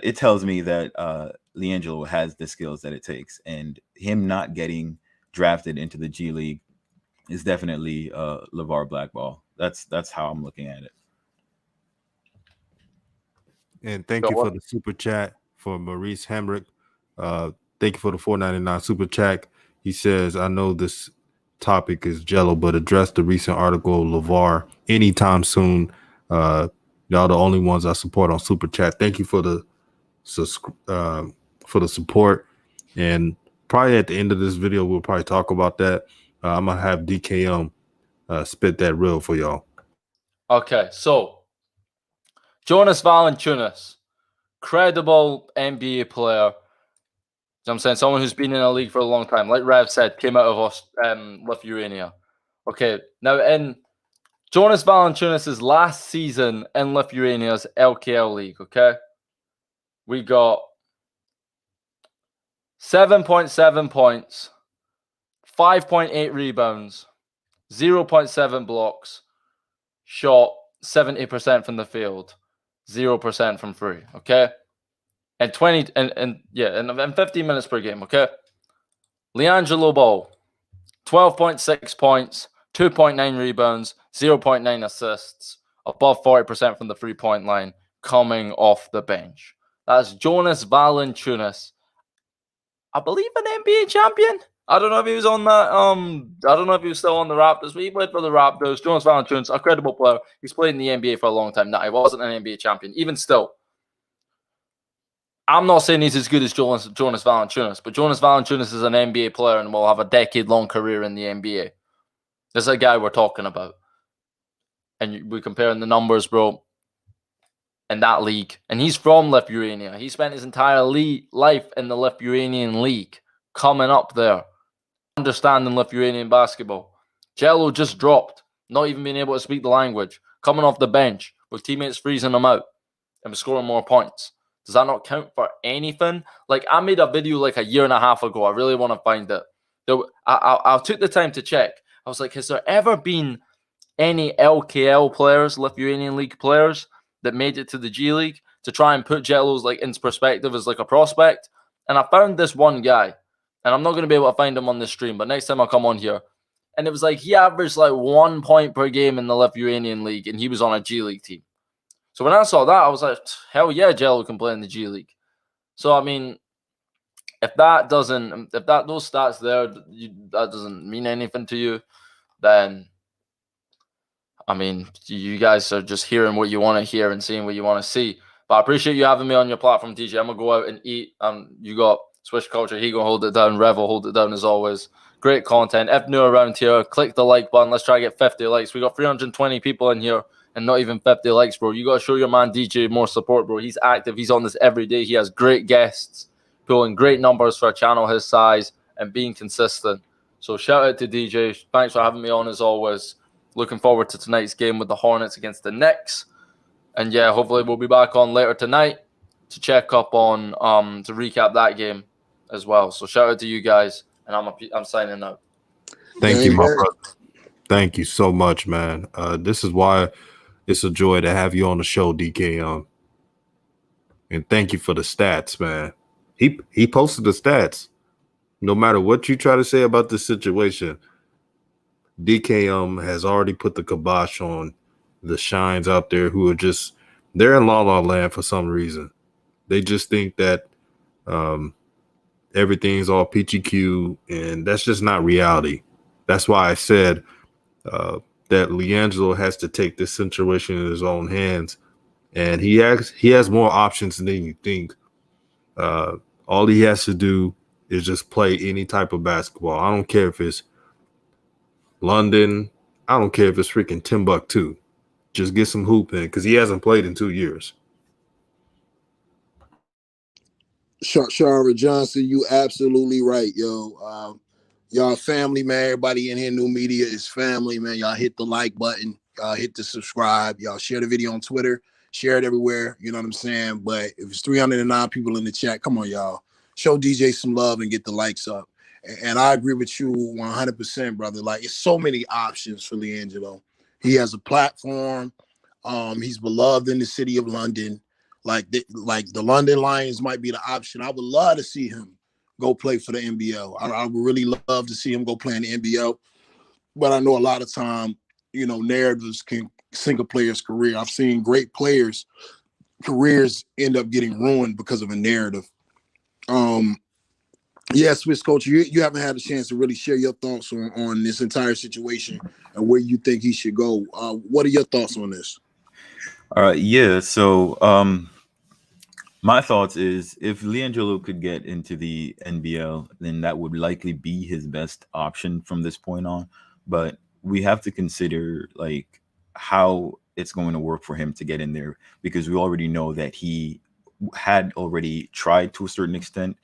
it tells me that LiAngelo has the skills that it takes, and him not getting drafted into the G League is definitely LeVar blackball. That's how I'm looking at it. And thank you for the super chat for Maurice Hamrick. Thank you for the $4.99 super chat. He says, I know this topic is Jello, but address the recent article LeVar anytime soon. Y'all the only ones I support on super chat. Thank you for the support. And probably at the end of this video, we'll probably talk about that. I'm gonna have DKM spit that real for y'all. Okay, so Jonas Valanciunas, credible NBA player. I'm saying someone who's been in a league for a long time. Like Rev said, came out of Lithuania. Okay, now in Jonas Valanciunas' last season in Lithuania's LKL league, okay, we got 7.7 points, 5.8 rebounds, 0.7 blocks, shot 70% from the field, 0% from free, okay? And 15 minutes per game, okay? LiAngelo Ball, 12.6 points, 2.9 rebounds, 0.9 assists, above 40% from the 3-point line, coming off the bench. That's Jonas Valanciunas, I believe an NBA champion. I don't know if he was on that. I don't know if he was still on the Raptors, but he played for the Raptors. Jonas Valanciunas, a credible player. He's played in the NBA for a long time. No, he wasn't an NBA champion. Even still, I'm not saying he's as good as Jonas Valanciunas, but Jonas Valanciunas is an NBA player and will have a decade-long career in the NBA. This is a guy we're talking about. And we're comparing the numbers, bro, in that league. And he's from Lithuania. He spent his entire life in the Lithuanian league, coming up there, understanding Lithuanian basketball. Jello just dropped, not even being able to speak the language, coming off the bench with teammates freezing him out and scoring more points. Does that not count for anything? Like, I made a video like a year and a half ago. I really want to find it. I took the time to check. I was like, has there ever been any LKL players, Lithuanian League players, that made it to the G League to try and put Jello's like into perspective as like a prospect? And I found this one guy, and I'm not going to be able to find him on this stream, but next time I'll come on here. And it was like he averaged like 1 point per game in the Lithuanian League, and he was on a G League team. So when I saw that, I was like, hell yeah, Jello can play in the G League. So, I mean, if those stats there, that doesn't mean anything to you, then, I mean, you guys are just hearing what you want to hear and seeing what you want to see. But I appreciate you having me on your platform, DJ. I'm going to go out and eat. You got Swish Culture. He going to hold it down. Rev will hold it down as always. Great content. If new around here, click the like button. Let's try to get 50 likes. We got 320 people in here and not even 50 likes, bro. You got to show your man DJ more support, bro. He's active. He's on this every day. He has great guests, pulling great numbers for a channel his size and being consistent. So shout out to DJ. Thanks for having me on as always. Looking forward to tonight's game with the Hornets against the Knicks. And yeah, hopefully we'll be back on later tonight to check up on, to recap that game as well. So shout out to you guys, and I'm signing out. Thank you, my brother. Thank you so much, man. This is why it's a joy to have you on the show, DK. And thank you for the stats, man. He posted the stats. No matter what you try to say about this situation, DK has already put the kibosh on the shines out there who are just they're in la la land for some reason. They just think that um, everything's all peachy Q, and that's just not reality. That's why I said that LiAngelo has to take this situation in his own hands, and he has more options than you think. Uh, all he has to do is just play any type of basketball. I don't care if it's London. I don't care if it's freaking Timbuktu. Just get some hoop in because he hasn't played in 2 years. Shara Johnson, you absolutely right, yo. Y'all family, man. Everybody in here, new media is family, man. Y'all hit the like button. Y'all hit the subscribe. Y'all share the video on Twitter. Share it everywhere. You know what I'm saying? But if it's 309 people in the chat, come on, y'all. Show DJ some love and get the likes up. And I agree with you 100%, brother. Like, it's so many options for LiAngelo. He has a platform. He's beloved in the city of London. Like the London Lions might be the option. I would love to see him go play for the NBL. I would really love to see him go play in the NBL. But I know a lot of time, narratives can sink a player's career. I've seen great players' careers end up getting ruined because of a narrative. Swiss coach, you haven't had a chance to really share your thoughts on this entire situation and where you think he should go. What are your thoughts on this? All right, yeah. So my thoughts is if LiAngelo could get into the NBL, then that would likely be his best option from this point on. But we have to consider like how it's going to work for him to get in there, because we already know that he had already tried to a certain extent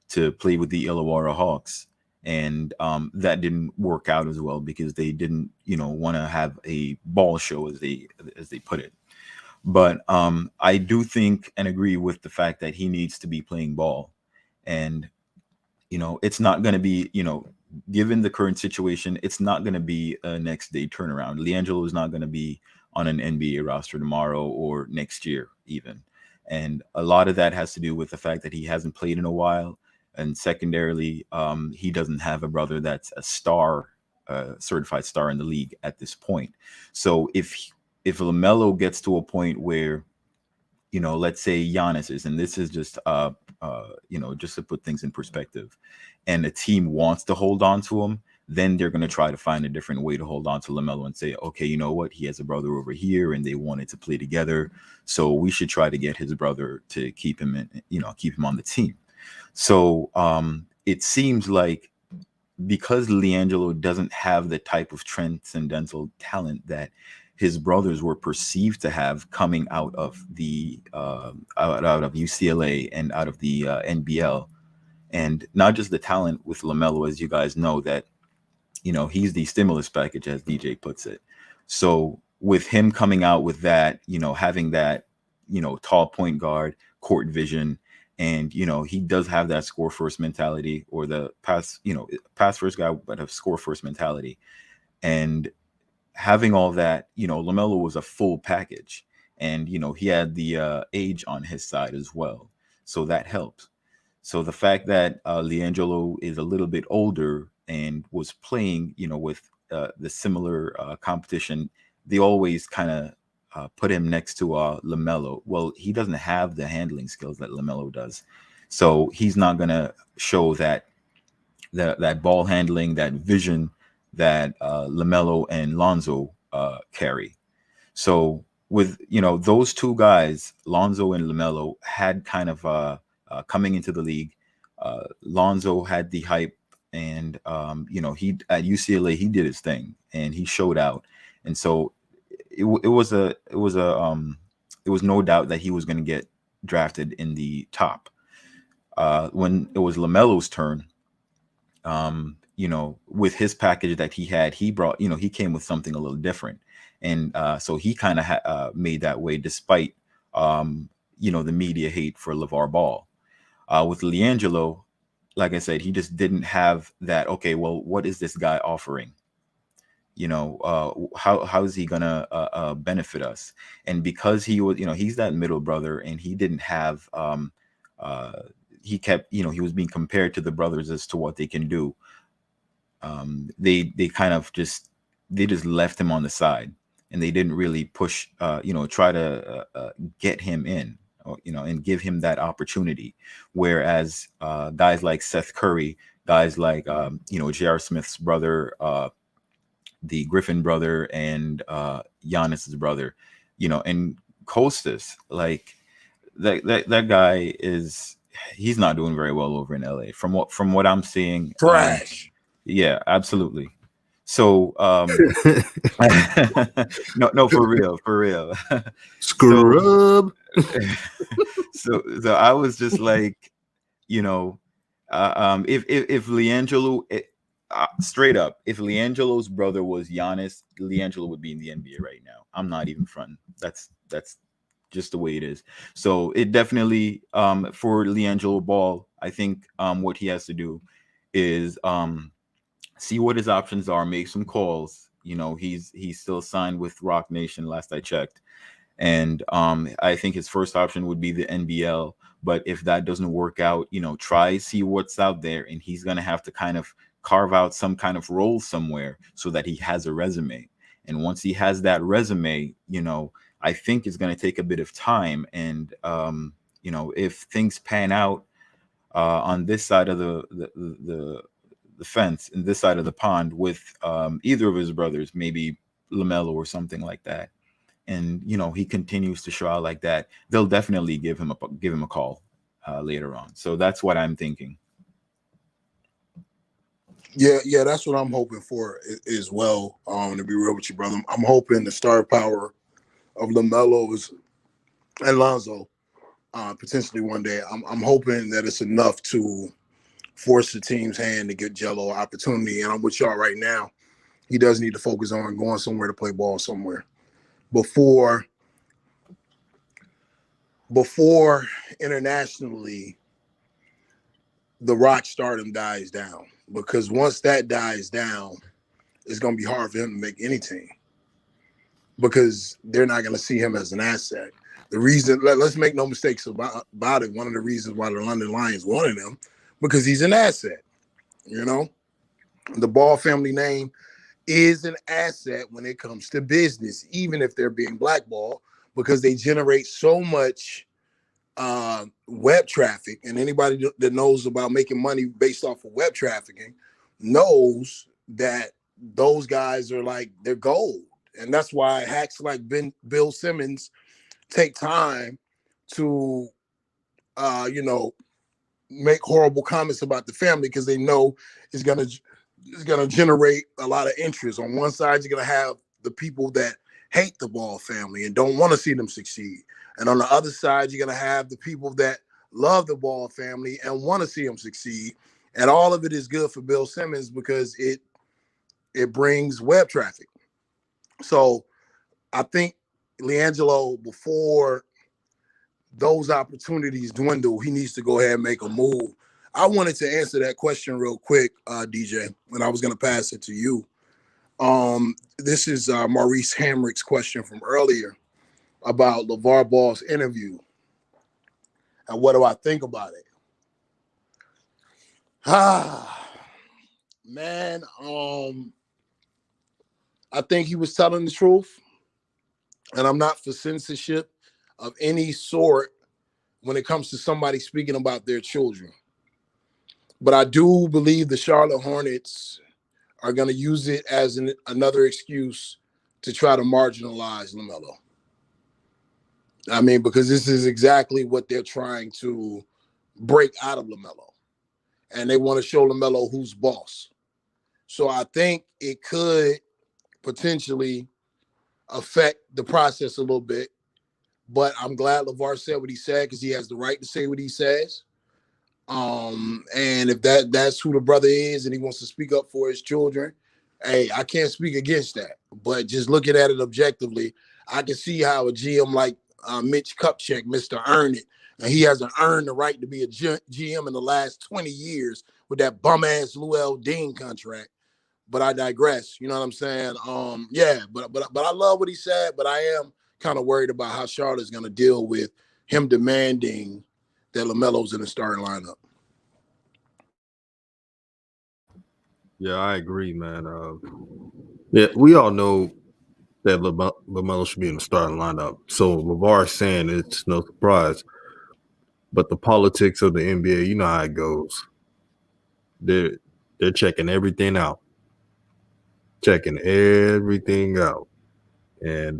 to play with the Illawarra Hawks, and that didn't work out as well because they didn't, want to have a ball show as they put it. But I do think and agree with the fact that he needs to be playing ball. And, it's not going to be, given the current situation, it's not going to be a next day turnaround. LiAngelo is not going to be on an NBA roster tomorrow or next year even. And a lot of that has to do with the fact that he hasn't played in a while. And secondarily, he doesn't have a brother that's a star, certified star in the league at this point. So if LaMelo gets to a point where, let's say Giannis is, and this is just, just to put things in perspective, and the team wants to hold on to him, then they're going to try to find a different way to hold on to LaMelo and say, okay, you know what? He has a brother over here and they wanted to play together. So we should try to get his brother to keep him on the team. So it seems like because LiAngelo doesn't have the type of transcendental talent that his brothers were perceived to have coming out of the out of UCLA and out of the NBL, and not just the talent with LaMelo, as you guys know, that he's the stimulus package, as DJ puts it. So with him coming out with that, having that, tall point guard, court vision, and he does have that score first mentality, or the pass first guy, but a score first mentality, and having all that, LaMelo was a full package, and he had the age on his side as well, so that helps. So the fact that LiAngelo is a little bit older and was playing, with the similar competition, they always kind of put him next to LaMelo. Well, he doesn't have the handling skills that LaMelo does, so he's not gonna show that ball handling, that vision that LaMelo and Lonzo carry. So with those two guys, Lonzo and LaMelo, had kind of coming into the league. Lonzo had the hype, and he at UCLA he did his thing and he showed out, and so it was no doubt that he was going to get drafted in the top. When it was LaMelo's turn, with his package that he had, he brought, he came with something a little different. And so he kind of made that way despite, the media hate for LeVar Ball. With LiAngelo, like I said, he just didn't have that, okay, well, what is this guy offering? how is he gonna benefit us? And because he was, he's that middle brother, and he didn't have he kept, he was being compared to the brothers as to what they can do. They kind of just left him on the side, and they didn't really push, try to get him in, and give him that opportunity. Whereas guys like Seth Curry, guys like J.R. Smith's brother, the Griffin brother, and Giannis's brother, and Kostas, like that guy he's not doing very well over in LA from what I'm seeing. Trash. Yeah, absolutely. So no, for real. Scrub. So I was just like, if LiAngelo, straight up, if LiAngelo's brother was Giannis, LiAngelo would be in the NBA right now. I'm not even fronting. That's just the way it is. So it definitely, for LiAngelo Ball, I think what he has to do is see what his options are, make some calls. He's still signed with Rock Nation last I checked. And I think his first option would be the NBL. But if that doesn't work out, try see what's out there. And he's going to have to kind of carve out some kind of role somewhere so that he has a resume. And once he has that resume, I think it's going to take a bit of time. And, if things pan out on this side of the fence and this side of the pond with either of his brothers, maybe LaMelo or something like that, and he continues to show out like that, they'll definitely give him a call later on. So that's what I'm thinking. Yeah, that's what I'm hoping for as well. To be real with you, brother, I'm hoping the star power of LaMelo and Lonzo potentially one day. I'm hoping that it's enough to force the team's hand to get Jello opportunity. And I'm with y'all right now. He does need to focus on going somewhere to play ball somewhere before internationally the rock stardom dies down. Because once that dies down, it's going to be hard for him to make any team because they're not going to see him as an asset. The reason, let's make no mistakes about it, one of the reasons why the London Lions wanted him, because he's an asset. The Ball family name is an asset when it comes to business, even if they're being blackballed, because they generate so much web traffic. And anybody that knows about making money based off of web trafficking knows that those guys are like, they're gold. And that's why hacks like Bill Simmons take time to, make horrible comments about the family because they know it's gonna generate a lot of interest. On one side, you're gonna have the people that hate the Ball family and don't want to see them succeed, and on the other side, you're gonna have the people that love the Ball family and want to see them succeed. And all of it is good for Bill Simmons because it brings web traffic. So I think LiAngelo, before those opportunities dwindle, he needs to go ahead and make a move. I wanted to answer that question real quick, DJ, and I was going to pass it to you. This is Maurice Hamrick's question from earlier about LeVar Ball's interview. And what do I think about it? Man, I think he was telling the truth. And I'm not for censorship of any sort when it comes to somebody speaking about their children. But I do believe the Charlotte Hornets are going to use it as another excuse to try to marginalize LaMelo. I mean, because this is exactly what they're trying to break out of LaMelo. And they want to show LaMelo who's boss. So I think it could potentially affect the process a little bit. But I'm glad LeVar said what he said because he has the right to say what he says. And if that's who the brother is and he wants to speak up for his children, hey, I can't speak against that. But just looking at it objectively, I can see how a GM like Mitch Kupchak, Mr. Earn It, and he hasn't earned the right to be a GM in the last 20 years with that bum-ass Luol Dean contract. but I digress. You know what I'm saying? Yeah, but I love what he said, but I am kind of worried about how Charlotte's going to deal with him demanding that LaMelo's in the starting lineup. Yeah, I agree, man. Yeah, we all know that LaMelo should be in the starting lineup. So LeVar saying it's no surprise. But the politics of the NBA, you know how it goes. They're checking everything out. And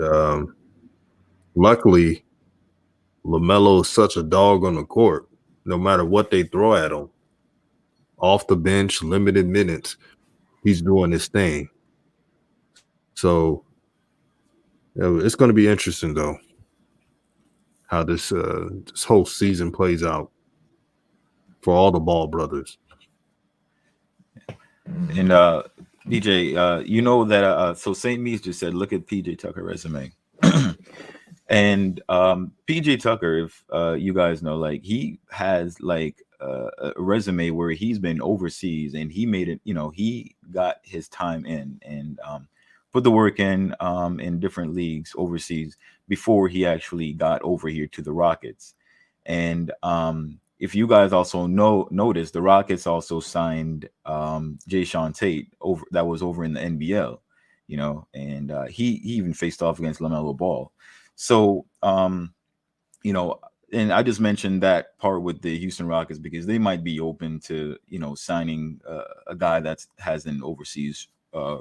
luckily, LaMelo is such a dog on the court. No matter what they throw at him, off the bench, limited minutes, he's doing his thing. So it's going to be interesting, though, how this whole season plays out for all the Ball brothers. And DJ, you know that so St. Mees just said, look at PJ Tucker resume. And PJ Tucker, if you guys know, like he has like a resume where he's been overseas and he made it, you know, he got his time in and put the work in different leagues overseas before he actually got over here to the Rockets. And if you guys also notice, the Rockets also signed Jayshawn Tate over that was over in the NBL, you know, and he even faced off against LaMelo Ball. So, you know, and I just mentioned that part with the Houston Rockets because they might be open to, you know, signing a guy that has an overseas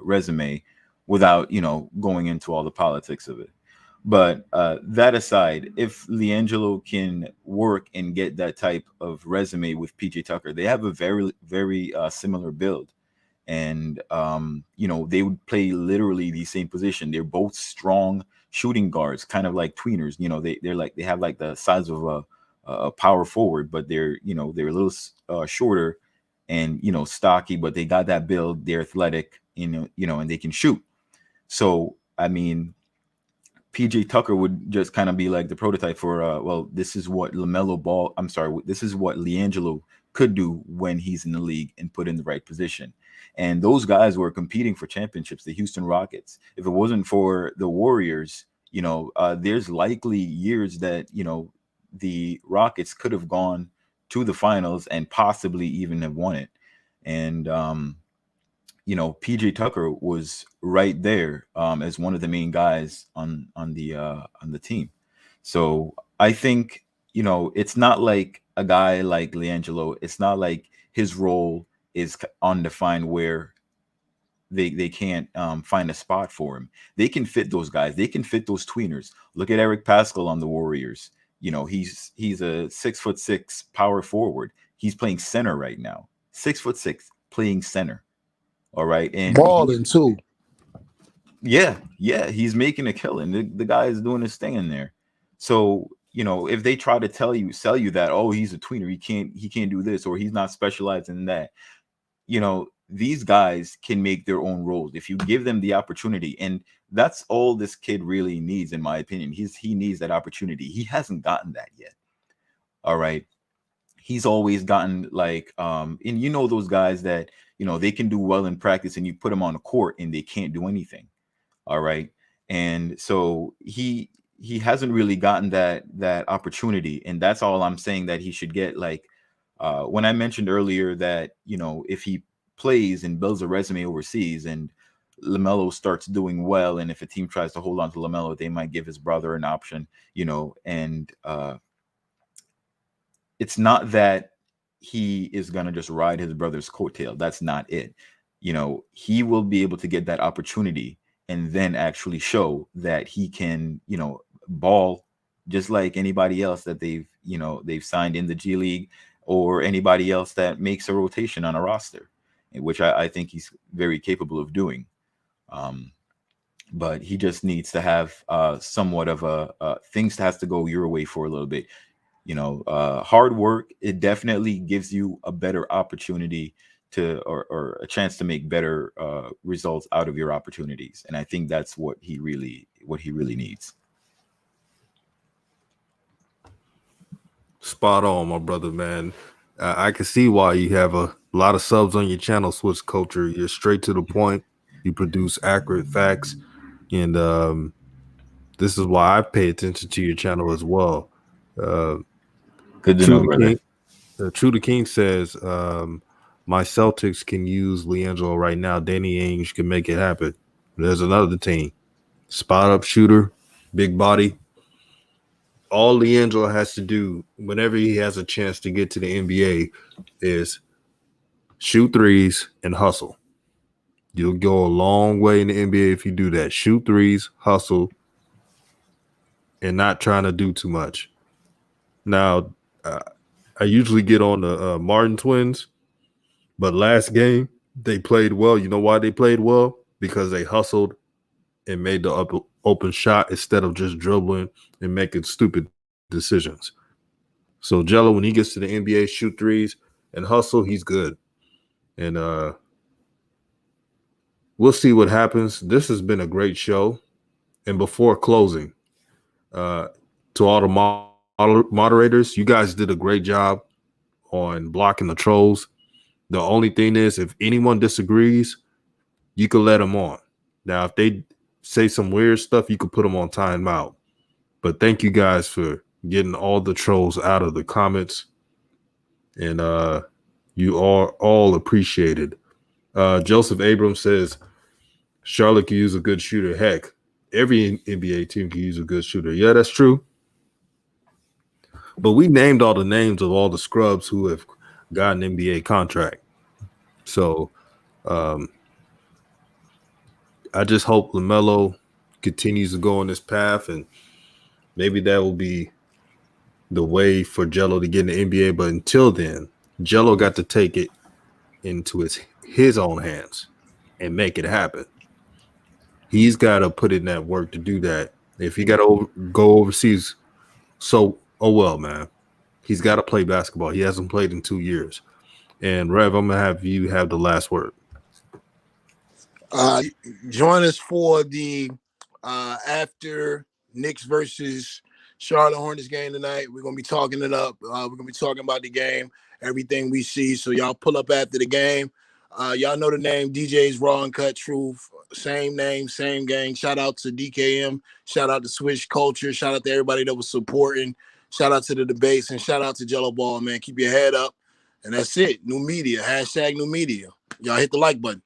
resume without, you know, going into all the politics of it. But that aside, if LiAngelo can work and get that type of resume with PJ Tucker, they have a very, very similar build. And, you know, they would play literally the same position. They're both strong shooting guards, kind of like tweeners. You know, they have like the size of a power forward, but they're, you know, they're a little shorter and, you know, stocky, but they got that build. They're athletic, you know, and they can shoot. So, I mean, PJ Tucker would just kind of be like the prototype for, well, this is what this is what LiAngelo could do when he's in the league and put in the right position. And those guys were competing for championships, the Houston Rockets. If it wasn't for the Warriors, you know, there's likely years that, you know, the Rockets could have gone to the finals and possibly even have won it. And, you know, PJ Tucker was right there as one of the main guys on the team. So I think, you know, it's not like a guy like LiAngelo. It's not like his role is undefined where they can't find a spot for him. They can fit those guys. They can fit those tweeners. Look at Eric Pascal on the Warriors. You know, he's a 6'6" power forward. He's playing center right now. 6'6" playing center. All right. And balling too. Yeah, he's making a killing. The guy is doing his thing in there. So, you know, if they try to sell you that, oh, he's a tweener, he can't do this, or he's not specialized in that, you know, these guys can make their own roles if you give them the opportunity. And that's all this kid really needs, in my opinion. He needs that opportunity. He hasn't gotten that yet. All right. He's always gotten like and you know those guys that, you know, they can do well in practice and you put them on the court and they can't do anything. All right. And so he hasn't really gotten that opportunity. And that's all I'm saying that he should get. Like when I mentioned earlier that, you know, if he plays and builds a resume overseas and LaMelo starts doing well, and if a team tries to hold on to LaMelo, they might give his brother an option, you know, and it's not that he is going to just ride his brother's coattail. That's not it. You know, he will be able to get that opportunity and then actually show that he can, you know, ball just like anybody else that they've signed in the G League or anybody else that makes a rotation on a roster, which I think he's very capable of doing. But he just needs to have somewhat of things has to go your way for a little bit. You know, hard work, it definitely gives you a better opportunity to or a chance to make better results out of your opportunities. And I think that's what he really needs. Spot on, my brother, man. I can see why you have a lot of subs on your channel, Switch Culture. You're straight to the point. You produce accurate facts, and this is why I pay attention to your channel as well. Good to True know, the brother. King. True the King says, "My Celtics can use LiAngelo right now. Danny Ainge can make it happen." There's another team, spot up shooter, big body. All LiAngelo has to do whenever he has a chance to get to the NBA is shoot threes and hustle. You'll go a long way in the NBA if you do that. Shoot threes, hustle, and not trying to do too much. Now, I usually get on the Martin twins, but last game they played well. You know why they played well? Because they hustled and made the open shot instead of just dribbling and making stupid decisions. So Jello, when he gets to the NBA, shoot threes and hustle, he's good. And we'll see what happens. This has been a great show. And before closing, to all the moderators, you guys did a great job on blocking the trolls. The only thing is, if anyone disagrees, you can let them on. Now, if they say some weird stuff, you can put them on timeout. But thank you guys for getting all the trolls out of the comments. And you are all appreciated. Joseph Abrams says, Charlotte can use a good shooter. Heck, every NBA team can use a good shooter. Yeah, that's true. But we named all the names of all the scrubs who have gotten an NBA contract. So I just hope LaMelo continues to go on this path, and maybe that will be the way for Jello to get in the NBA. But until then, Jello got to take it into his own hands and make it happen. He's got to put in that work to do that. If he got to go overseas, so oh well, man. He's got to play basketball. He hasn't played in 2 years. And Rev, I'm gonna have you have the last word. Join us for the after Knicks versus Charlotte Hornets game tonight. We're gonna be talking it up. We're gonna be talking about the game, everything we see. So y'all pull up after the game. Y'all know the name DJ's Raw and Cut Truth. Same name, same gang. Shout out to DKM. Shout out to Switch Culture. Shout out to everybody that was supporting. Shout out to the debates and shout out to LiAngelo Ball, man. Keep your head up. And that's it. New media. # new media. Y'all hit the like button.